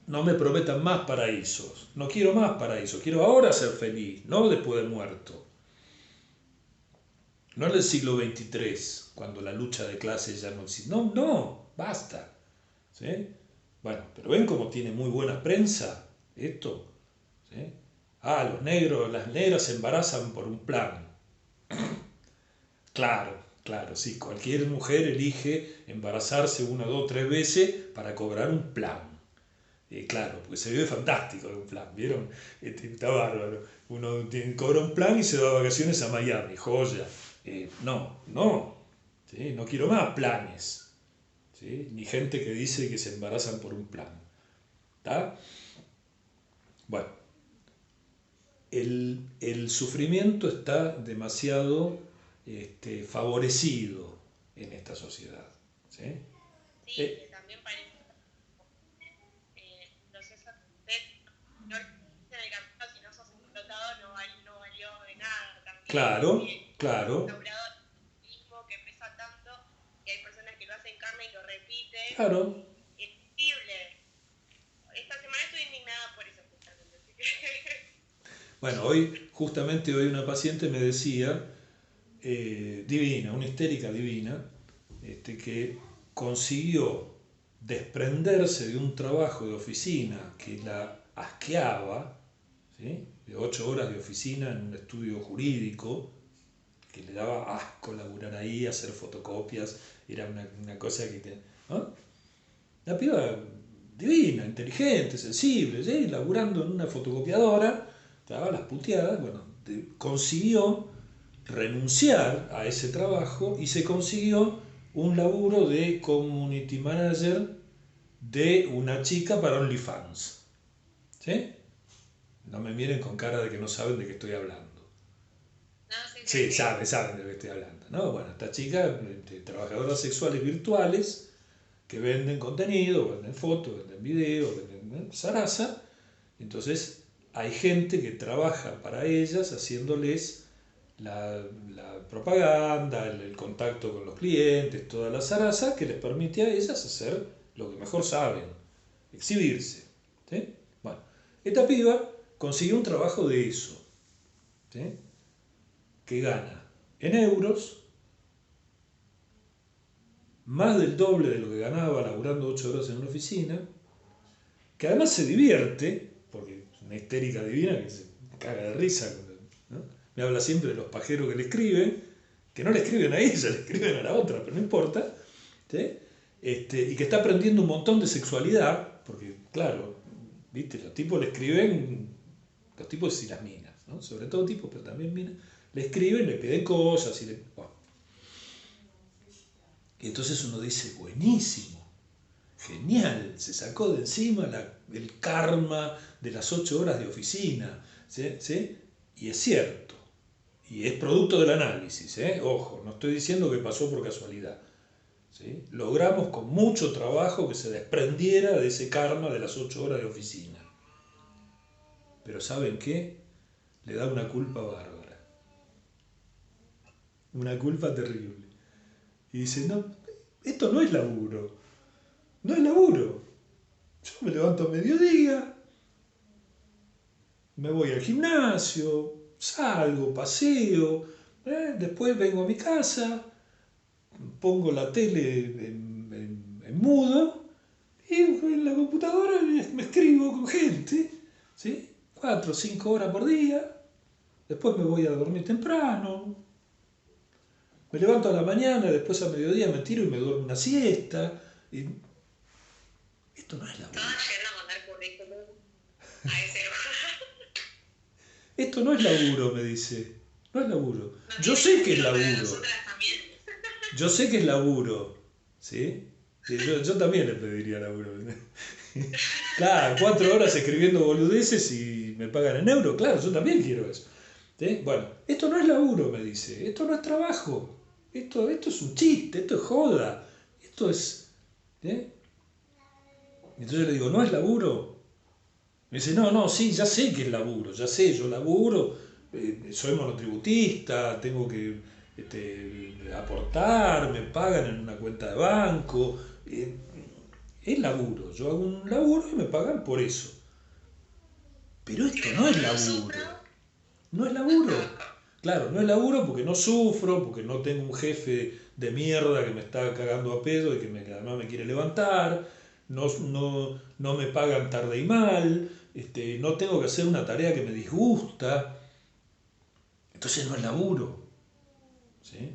no me prometan más paraísos. No quiero más paraísos. Quiero ahora ser feliz, no después de muerto. No en el siglo XXIII, cuando la lucha de clases ya no existe. No, no, basta. ¿Sí? Bueno, pero ven cómo tiene muy buena prensa esto. ¿Sí? Los negros, las negras se embarazan por un plan. Claro, claro, sí, cualquier mujer elige embarazarse una, dos, tres veces para cobrar un plan. Claro, porque se vive fantástico un plan, ¿vieron? Está bárbaro. Uno cobra un plan y se va de vacaciones a Miami, joya. No, no, ¿sí? No quiero más planes, ¿sí? Ni gente que dice que se embarazan por un plan. ¿Está? Bueno, el sufrimiento está demasiado favorecido en esta sociedad. ¿Sí? Sí, que también parece proceso no en el camino, si no sos explotado no valió de nada también. Claro, claro, Mismo que pesa tanto, que hay personas que lo hacen carne y lo repiten. claro. Es terrible. Esta semana estoy indignada por eso justamente. Así que... Bueno, justamente hoy una paciente me decía, divina, una histérica divina, que consiguió desprenderse de un trabajo de oficina que la asqueaba, ¿sí? De 8 horas de oficina en un estudio jurídico, que le daba asco laburar ahí, hacer fotocopias, era una cosa que... ¿no? Una piba divina, inteligente, sensible, ¿sí? Laburando en una fotocopiadora, daba las puteadas, bueno, consiguió renunciar a ese trabajo y se consiguió un laburo de community manager de una chica para OnlyFans. ¿Sí? No me miren con cara de que no saben de qué estoy hablando. No, Sí, saben de lo que estoy hablando, ¿no? Bueno, esta chica, trabajadoras sexuales virtuales, que venden contenido, venden fotos, venden videos, venden zaraza. Entonces hay gente que trabaja para ellas haciéndoles la propaganda, el contacto con los clientes, toda la zaraza que les permite a ellas hacer lo que mejor saben, exhibirse. ¿Sí? Bueno, esta piba consiguió un trabajo de eso, ¿sí? Que gana en euros más del doble de lo que ganaba laburando 8 horas en una oficina, que además se divierte, porque es una histérica divina que se caga de risa, ¿no? Me habla siempre de los pajeros que le escriben, que no le escriben a ella, le escriben a la otra, pero no importa, ¿sí? Y que está aprendiendo un montón de sexualidad, porque claro, ¿viste? Los tipos le escriben, los tipos y las minas, ¿no? Sobre todo tipos, pero también minas, le escriben, le piden cosas y le... Bueno. Y entonces uno dice, buenísimo, genial, se sacó de encima el karma de las 8 horas de oficina, ¿sí? ¿Sí? Y es cierto, y es producto del análisis, ¿eh? Ojo, no estoy diciendo que pasó por casualidad, ¿sí? Logramos con mucho trabajo que se desprendiera de ese karma de las 8 horas de oficina. Pero ¿saben qué? Le da una culpa bárbara, una culpa terrible. Y dice, no, esto no es laburo, no es laburo. Yo me levanto a mediodía, me voy al gimnasio, salgo, paseo, después vengo a mi casa, pongo la tele en mudo y en la computadora me escribo con gente, ¿sí? 4 o 5 horas por día, después me voy a dormir temprano, me levanto a la mañana, después a mediodía me tiro y me duermo una siesta. Y esto no es laburo. Todas yendo a mandar currículum a ese lugar. Esto no es laburo, me dice. No es laburo. Yo sé que es laburo. Yo sé que es laburo. ¿Sí? Yo también le pediría laburo. Claro, 4 horas escribiendo boludeces y me pagan en euros. Claro, yo también quiero eso. ¿Sí? Bueno, esto no es laburo, me dice. Esto no es trabajo. Esto es un chiste, esto es joda. Esto es... ¿sí? Entonces yo le digo, ¿no es laburo? Me dice, no, no, sí, ya sé que es laburo, ya sé, yo laburo, soy monotributista, tengo que aportar, me pagan en una cuenta de banco, es laburo, yo hago un laburo y me pagan por eso. Pero esto Pero no es como no sufro, laburo, no es laburo. Claro, no es laburo porque no sufro, porque no tengo un jefe de mierda que me está cagando a pedo y que además me quiere levantar, no me pagan tarde y mal, no tengo que hacer una tarea que me disgusta, entonces no es laburo. ¿Sí?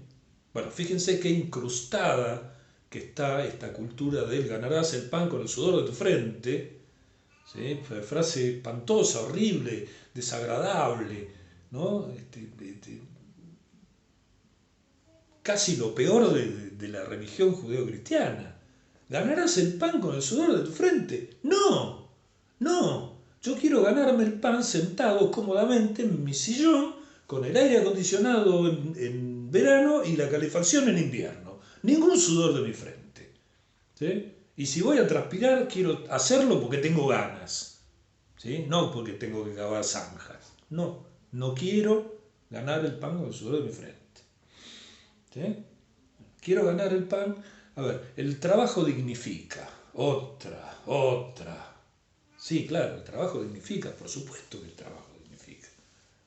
Bueno, fíjense qué incrustada que está esta cultura del ganarás el pan con el sudor de tu frente. ¿Sí? Frase espantosa, horrible, desagradable, ¿no? Casi lo peor de la religión judeocristiana. ¿Ganarás el pan con el sudor de tu frente? No, no. Yo quiero ganarme el pan sentado cómodamente en mi sillón con el aire acondicionado en verano y la calefacción en invierno. Ningún sudor de mi frente. ¿Sí? Y si voy a transpirar, quiero hacerlo porque tengo ganas. ¿Sí? No porque tengo que cavar zanjas. No, no quiero ganar el pan con el sudor de mi frente. ¿Sí? Quiero ganar el pan. A ver, el trabajo dignifica. Otra. Sí, claro, el trabajo dignifica, por supuesto que el trabajo dignifica.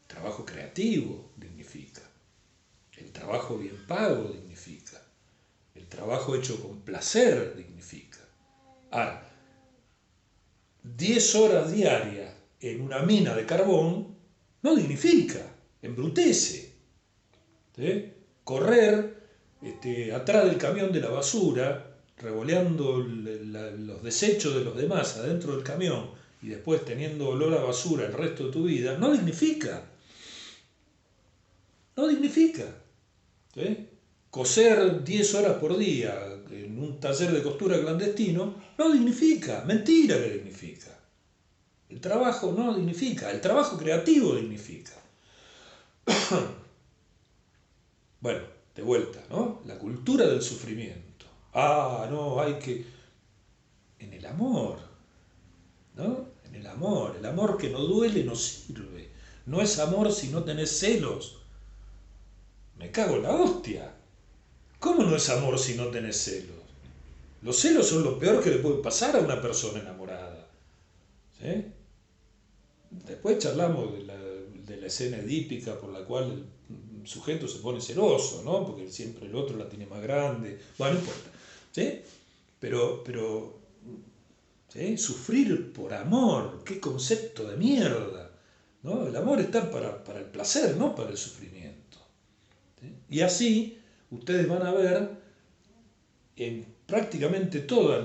El trabajo creativo dignifica. El trabajo bien pago dignifica. El trabajo hecho con placer dignifica. Ahora, 10 horas diarias en una mina de carbón no dignifica, embrutece. ¿Sí? Correr atrás del camión de la basura, revoleando los desechos de los demás adentro del camión y después teniendo olor a basura el resto de tu vida, no dignifica. No dignifica. ¿Sí? Coser 10 horas por día en un taller de costura clandestino no dignifica. Mentira que dignifica. El trabajo no dignifica. El trabajo creativo dignifica. Bueno, de vuelta, ¿no? La cultura del sufrimiento. Ah, no, hay que... En el amor, ¿no? En el amor que no duele no sirve. No es amor si no tenés celos. Me cago en la hostia. ¿Cómo no es amor si no tenés celos? Los celos son lo peor que le puede pasar a una persona enamorada. ¿Sí? Después charlamos de la escena edípica por la cual el sujeto se pone celoso, ¿no? Porque siempre el otro la tiene más grande. Bueno, no importa. ¿Sí? Pero ¿sí? Sufrir por amor, qué concepto de mierda. ¿No? El amor está para el placer, no para el sufrimiento. ¿Sí? Y así ustedes van a ver en prácticamente toda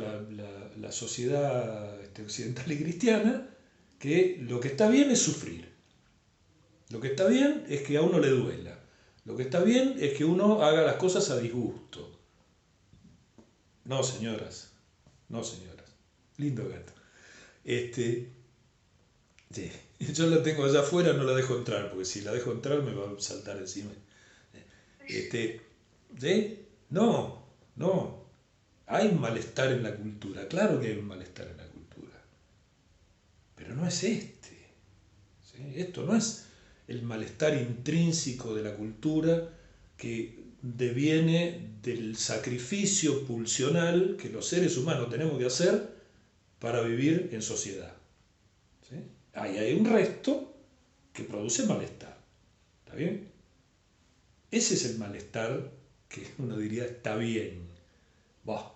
la sociedad occidental y cristiana que lo que está bien es sufrir. Lo que está bien es que a uno le duela. Lo que está bien es que uno haga las cosas a disgusto. No, señoras. No, señoras. Lindo gato. Este, sí. Yo la tengo allá afuera, no la dejo entrar, porque si la dejo entrar me va a saltar encima. Este, ¿sí? No, no. Hay malestar en la cultura, claro que hay un malestar en la cultura, pero no es este. ¿Sí? Esto no es el malestar intrínseco de la cultura que deviene del sacrificio pulsional que los seres humanos tenemos que hacer para vivir en sociedad. ¿Sí? Ahí hay un resto que produce malestar. ¿Está bien? Ese es el malestar que uno diría está bien. Bah,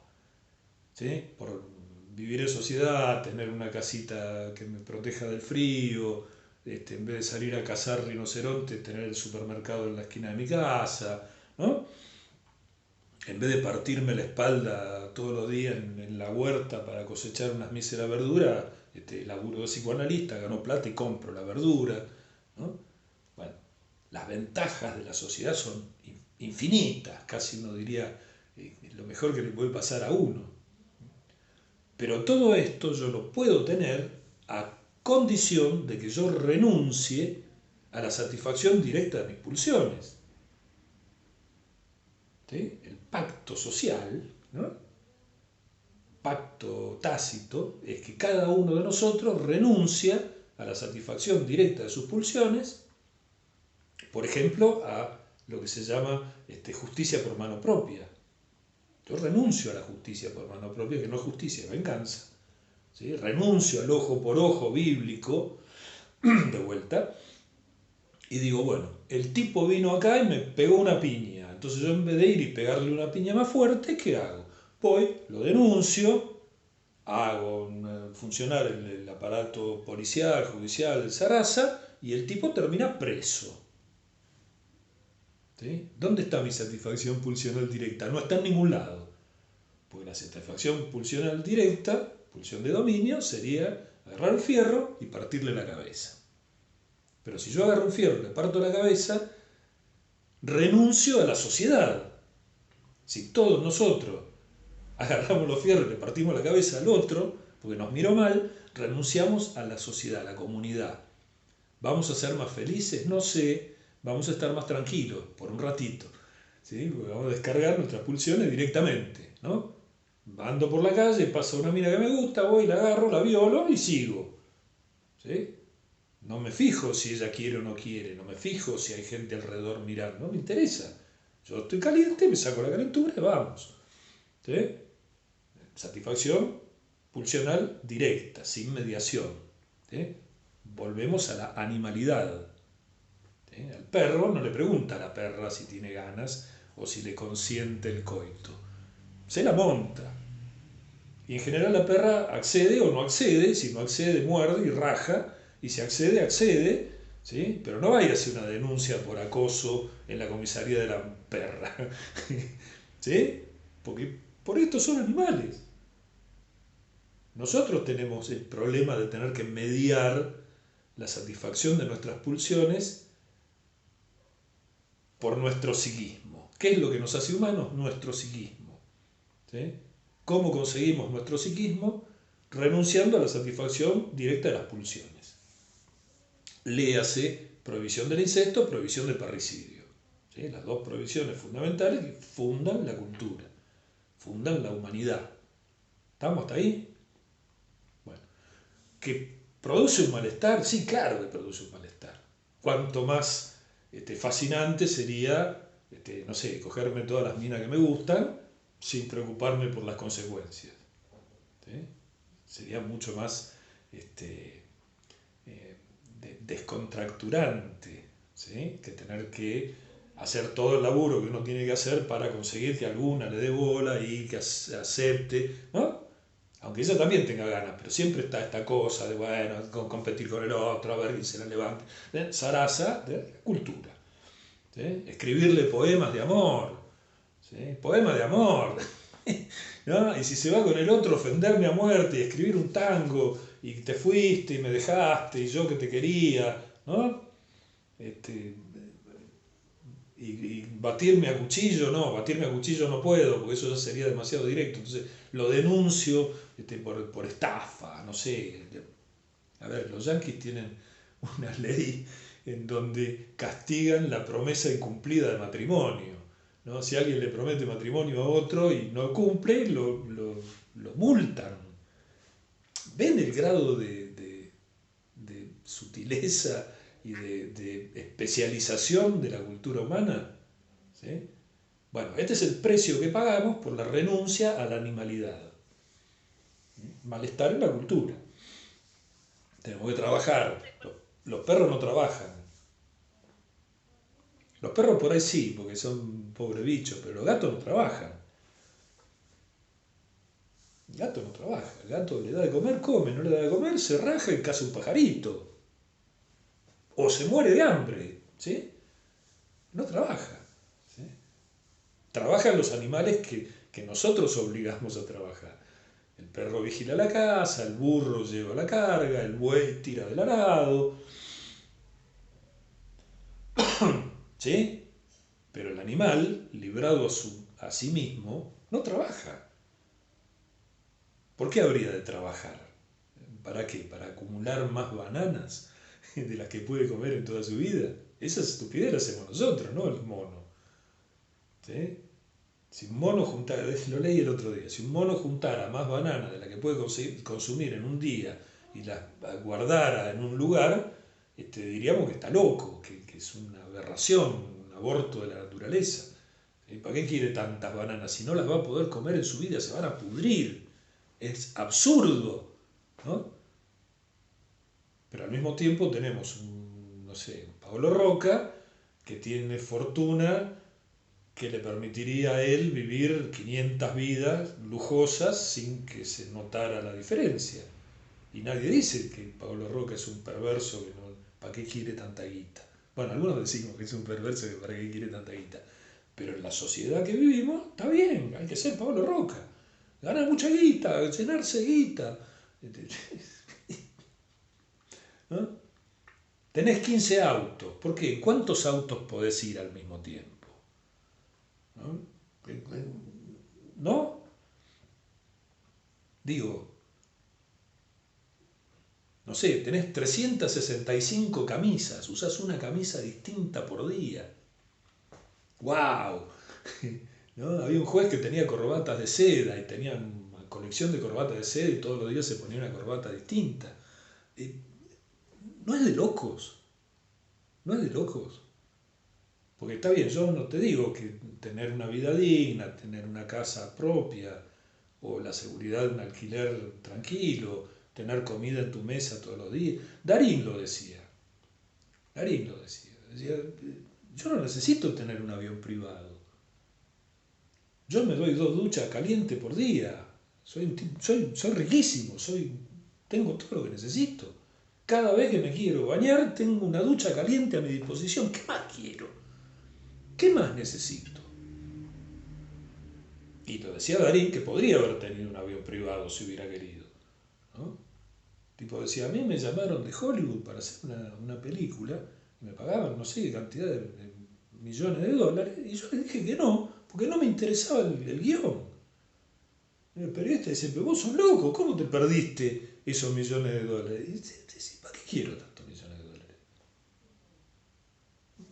¿sí? Por vivir en sociedad, tener una casita que me proteja del frío, en vez de salir a cazar rinocerontes, tener el supermercado en la esquina de mi casa, ¿no? En vez de partirme la espalda todos los días en la huerta para cosechar unas míseras verduras, laburo de psicoanalista, gano plata y compro la verdura, ¿no? Bueno, las ventajas de la sociedad son infinitas, casi uno diría lo mejor que le puede pasar a uno. Pero todo esto yo lo puedo tener a condición de que yo renuncie a la satisfacción directa de mis pulsiones. ¿Sí? El pacto social, ¿no? Pacto tácito, es que cada uno de nosotros renuncia a la satisfacción directa de sus pulsiones, por ejemplo, a lo que se llama justicia por mano propia. Yo renuncio a la justicia por mano propia, que no es justicia, es venganza. ¿Sí? Renuncio al ojo por ojo bíblico, de vuelta, y digo, bueno, el tipo vino acá y me pegó una piña. Entonces yo en vez de ir y pegarle una piña más fuerte, ¿qué hago? Voy, lo denuncio, hago funcionar el aparato policial, judicial, el Sarasa, y el tipo termina preso. ¿Sí? ¿Dónde está mi satisfacción pulsional directa? No está en ningún lado. Porque la satisfacción pulsional directa, pulsión de dominio, sería agarrar un fierro y partirle la cabeza. Pero si yo agarro un fierro y le parto la cabeza, renuncio a la sociedad. Si todos nosotros agarramos los fierros y le partimos la cabeza al otro, porque nos miró mal, renunciamos a la sociedad, a la comunidad. ¿Vamos a ser más felices? No sé. Vamos a estar más tranquilos por un ratito. ¿Sí? Porque vamos a descargar nuestras pulsiones directamente, ¿no? Ando por la calle, pasa una mina que me gusta, voy, la agarro, la violo y sigo. ¿Sí? No me fijo si ella quiere o no quiere, no me fijo si hay gente alrededor mirando, no me interesa. Yo estoy caliente, me saco la calentura y vamos. ¿Sí? Satisfacción pulsional directa, sin mediación. ¿Sí? Volvemos a la animalidad. ¿Sí? Al perro no le pregunta a la perra si tiene ganas o si le consiente el coito. Se la monta. Y en general la perra accede o no accede, si no accede muerde y raja, y si accede, accede, ¿sí? Pero no va a ir a hacer una denuncia por acoso en la comisaría de la perra. ¿Sí? Porque por esto son animales. Nosotros tenemos el problema de tener que mediar la satisfacción de nuestras pulsiones por nuestro psiquismo. ¿Qué es lo que nos hace humanos? Nuestro psiquismo. ¿Sí? ¿Cómo conseguimos nuestro psiquismo? Renunciando a la satisfacción directa de las pulsiones. Léase prohibición del incesto, prohibición del parricidio. ¿Sí? Las dos prohibiciones fundamentales que fundan la cultura, fundan la humanidad. ¿Estamos hasta ahí? Bueno, ¿que produce un malestar? Sí, claro que produce un malestar. Cuanto más fascinante sería, no sé, cogerme todas las minas que me gustan sin preocuparme por las consecuencias. ¿Sí? Sería mucho más descontracturante, ¿sí? Que tener que hacer todo el laburo que uno tiene que hacer para conseguir que alguna le dé bola y que acepte, ¿no? Aunque ella también tenga ganas, pero siempre está esta cosa de, bueno, competir con el otro, a ver quién se la levanta. Sarasa de cultura. ¿Sí? Escribirle poemas de amor. ¿Sí? Poemas de amor. ¿No? Y si se va con el otro, ofenderme a muerte y escribir un tango y te fuiste y me dejaste y yo que te quería, ¿no? Y batirme a cuchillo, no, batirme a cuchillo no puedo, porque eso ya sería demasiado directo. Entonces lo denuncio por estafa, no sé. A ver, los yanquis tienen una ley en donde castigan la promesa incumplida de matrimonio, ¿no? Si alguien le promete matrimonio a otro y no cumple, lo multan. ¿Ven el grado de sutileza y de especialización de la cultura humana? ¿Sí? Bueno, este es el precio que pagamos por la renuncia a la animalidad. Malestar en la cultura. Tenemos que trabajar. Los perros no trabajan. Los perros por ahí sí, porque son pobres bichos, pero los gatos no trabajan. El gato no trabaja. El gato le da de comer, come, no le da de comer, se raja y caza un pajarito. O se muere de hambre, ¿sí? No trabaja. ¿Sí? Trabajan los animales que nosotros obligamos a trabajar. El perro vigila la casa, el burro lleva la carga, el buey tira del arado. ¿Sí? Pero el animal, librado a sí mismo, no trabaja. ¿Por qué habría de trabajar? ¿Para qué? ¿Para acumular más bananas de las que puede comer en toda su vida? Esa estupidez la hacemos nosotros, no el mono. ¿Sí? Si un mono juntara, lo leí el otro día, si un mono juntara más bananas de las que puede consumir en un día y las guardara en un lugar, diríamos que está loco, que es una aberración, un aborto de la naturaleza. ¿Para qué quiere tantas bananas? Si no las va a poder comer en su vida, se van a pudrir. Es absurdo, ¿no? Pero al mismo tiempo tenemos no sé, un Pablo Roca, que tiene fortuna que le permitiría a él vivir 500 vidas lujosas sin que se notara la diferencia. Y nadie dice que Pablo Roca es un perverso, que no, ¿para qué quiere tanta guita? Bueno, algunos decimos que es un perverso, que para qué quiere tanta guita. Pero en la sociedad que vivimos, está bien, hay que ser Pablo Roca. Ganar mucha guita, llenarse de guita. ¿No? Tenés 15 autos. ¿Por qué? ¿Cuántos autos podés ir al mismo tiempo? ¿No? ¿No? Digo, no sé, tenés 365 camisas, usás una camisa distinta por día. ¡Wow! ¿No? Había un juez que tenía corbatas de seda y tenía una colección de corbatas de seda y todos los días se ponía una corbata distinta. No es de locos, no es de locos. Porque está bien, yo no te digo que tener una vida digna, tener una casa propia o la seguridad de un alquiler tranquilo, tener comida en tu mesa todos los días. Darín lo decía. Darín lo decía. Decía, yo no necesito tener un avión privado. Yo me doy 2 duchas calientes por día. Soy riquísimo, tengo todo lo que necesito. Cada vez que me quiero bañar, tengo una ducha caliente a mi disposición. ¿Qué más quiero? ¿Qué más necesito? Y lo decía Darín, que podría haber tenido un avión privado si hubiera querido, ¿no? Tipo decía, a mí me llamaron de Hollywood para hacer una película, y me pagaban, no sé, cantidad de millones de dólares, y yo le dije que no, porque no me interesaba el guión. El periodista dice, pero vos sos loco, ¿cómo te perdiste esos millones de dólares? Y dice, ¿para qué quiero tantos millones de dólares?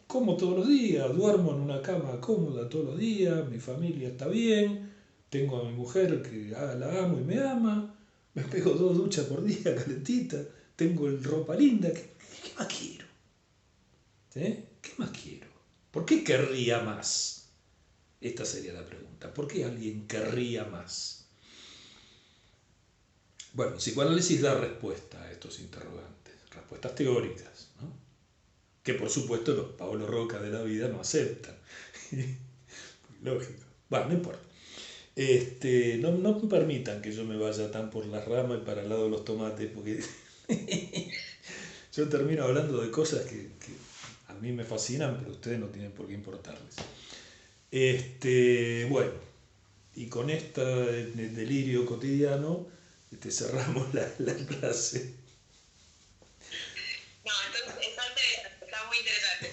Como todos los días, duermo en una cama cómoda todos los días, mi familia está bien, tengo a mi mujer que la amo y me ama, me pego 2 duchas por día calentita, tengo ropa linda, ¿qué más quiero? ¿Sí? ¿Qué más quiero? ¿Por qué querría más? Esta sería la pregunta. ¿Por qué alguien querría más? Bueno, el psicoanálisis da respuesta a estos interrogantes, respuestas teóricas, ¿no? Que por supuesto los Pablo Roca de la vida no aceptan. Lógico. Bueno, no importa. No me permitan que yo me vaya tan por las ramas y para el lado de los tomates, porque yo termino hablando de cosas que a mí me fascinan, pero ustedes no tienen por qué importarles. Bueno, y con este delirio cotidiano cerramos la clase. No, entonces está muy interesante.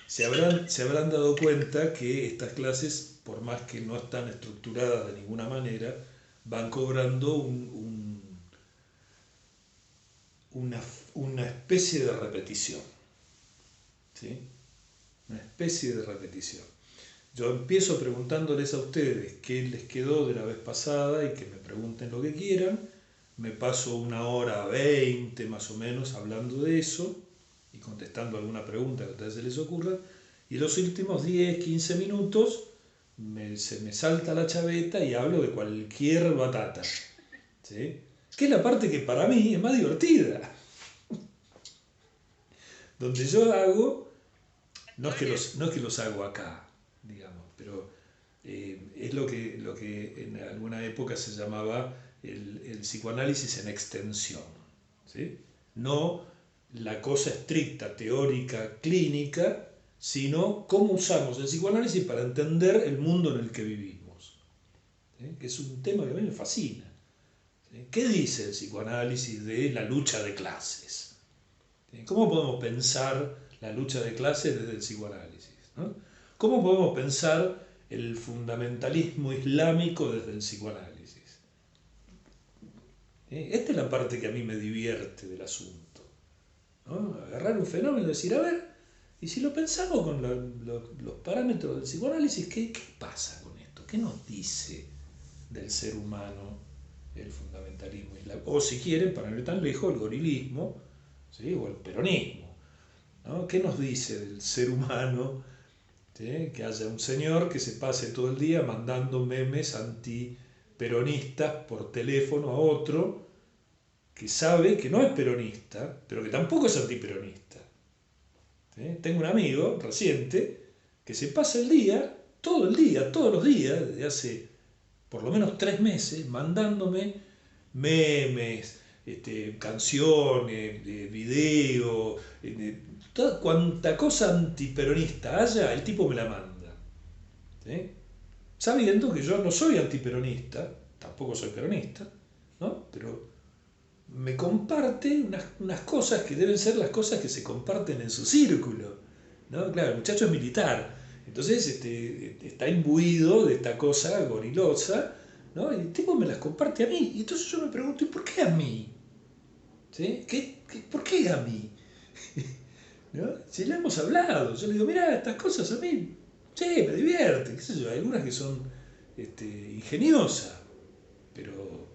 Se habrán dado cuenta que estas clases, por más que no están estructuradas de ninguna manera, van cobrando una especie de repetición. ¿Sí? Una especie de repetición. Yo empiezo preguntándoles a ustedes qué les quedó de la vez pasada y que me pregunten lo que quieran. Me paso 1h20 más o menos hablando de eso y contestando alguna pregunta que a ustedes se les ocurra. Y los últimos 10-15 minutos se me salta la chaveta y hablo de cualquier batata. ¿Sí? Que es la parte que para mí es más divertida. Donde yo hago, no es que los hago acá, digamos, pero es lo que en alguna época se llamaba el psicoanálisis en extensión, ¿sí? No la cosa estricta, teórica, clínica, sino cómo usamos el psicoanálisis para entender el mundo en el que vivimos, ¿sí? Que es un tema que a mí me fascina, ¿sí? ¿Qué dice el psicoanálisis de la lucha de clases? ¿Sí? ¿Cómo podemos pensar la lucha de clases desde el psicoanálisis, ¿no? ¿Cómo podemos pensar el fundamentalismo islámico desde el psicoanálisis. Esta es la parte que a mí me divierte del asunto, ¿no? Agarrar un fenómeno y decir, a ver, y si lo pensamos con los parámetros del psicoanálisis, ¿qué pasa con esto? ¿Qué nos dice del ser humano el fundamentalismo islámico? O si quieren, para no ir tan lejos, el gorilismo, ¿sí? O el peronismo, ¿no? ¿Qué nos dice del ser humano? ¿Sí? Que haya un señor que se pase todo el día mandando memes antiperonistas por teléfono a otro que sabe que no es peronista, pero que tampoco es antiperonista. ¿Sí? Tengo un amigo reciente que se pasa el día, todos los días, desde hace por lo menos 3 meses, mandándome memes, canciones, videos, toda cuanta cosa antiperonista haya, el tipo me la manda. ¿Sí? Sabiendo que yo no soy antiperonista, tampoco soy peronista, ¿no? Pero me comparte unas cosas que deben ser las cosas que se comparten en su círculo, ¿no? Claro, el muchacho es militar, entonces está imbuido de esta cosa gorilosa, ¿no? Y el tipo me las comparte a mí, y entonces yo me pregunto, ¿y por qué a mí? ¿Sí? ¿Por qué a mí? ¿No? Si le hemos hablado, yo le digo, mira, estas cosas a mí, sí, me divierten, qué sé yo, hay algunas que son ingeniosas, pero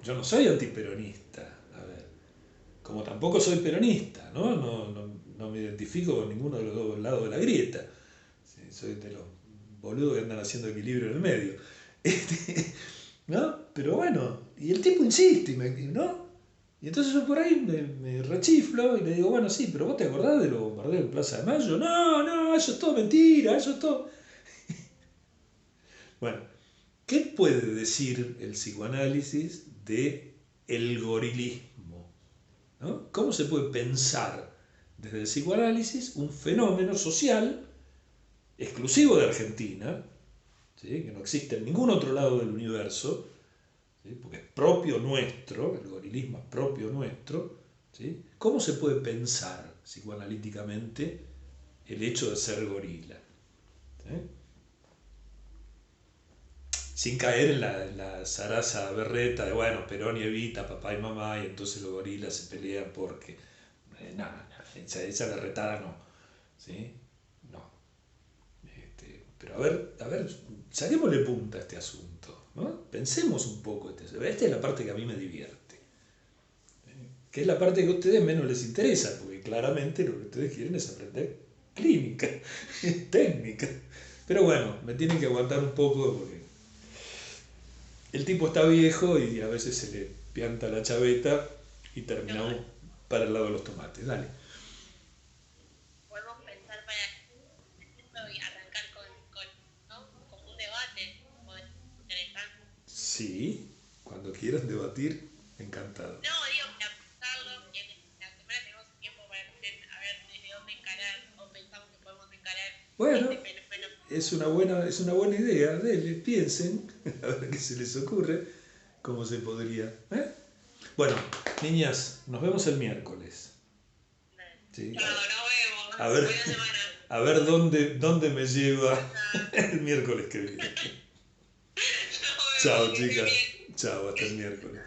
yo no soy antiperonista, a ver, como tampoco soy peronista, ¿no? No me identifico con ninguno de los dos lados de la grieta, sí, soy de los boludos que andan haciendo equilibrio en el medio, ¿no? Pero bueno, y el tipo insiste, ¿no? Y entonces yo por ahí me rechiflo y le digo, bueno, sí, pero vos te acordás de los bombardeos en Plaza de Mayo. No, eso es todo mentira, eso es todo... Bueno, ¿qué puede decir el psicoanálisis de el gorilismo? ¿No? ¿Cómo se puede pensar desde el psicoanálisis un fenómeno social exclusivo de Argentina, ¿sí? Que no existe en ningún otro lado del universo, ¿sí? Porque es propio nuestro, el gorilismo es propio nuestro, ¿sí? ¿Cómo se puede pensar psicoanalíticamente el hecho de ser gorila? ¿Sí? Sin caer en la zaraza berreta de, bueno, Perón y Evita, papá y mamá, y entonces los gorilas se pelean porque... no, esa berretada no, ¿sí? No. Pero a ver, saquémosle punta a este asunto, ¿no? Pensemos un poco. Esta es la parte que a mí me divierte, que es la parte que a ustedes menos les interesa, porque claramente lo que ustedes quieren es aprender clínica, técnica. Pero bueno, me tienen que aguantar un poco porque el tipo está viejo y a veces se le pianta la chaveta y terminamos para el lado de los tomates. Dale. Podemos pensar para esto y arrancar ¿no? Como un debate, podría ser interesante. Sí, cuando quieran debatir, encantado. No, digo, para pensarlo, y en la semana tenemos tiempo para a ver desde dónde encarar, o pensamos que podemos encarar Bueno, este fenómeno. es una buena idea. Dele, piensen, a ver qué se les ocurre, cómo se podría. Bueno, niñas, nos vemos el miércoles. ¿Sí? Chao, nos vemos. A ver, Buena semana. a ver dónde me lleva el miércoles que viene. Chao, chicas. Chao, hasta el miércoles.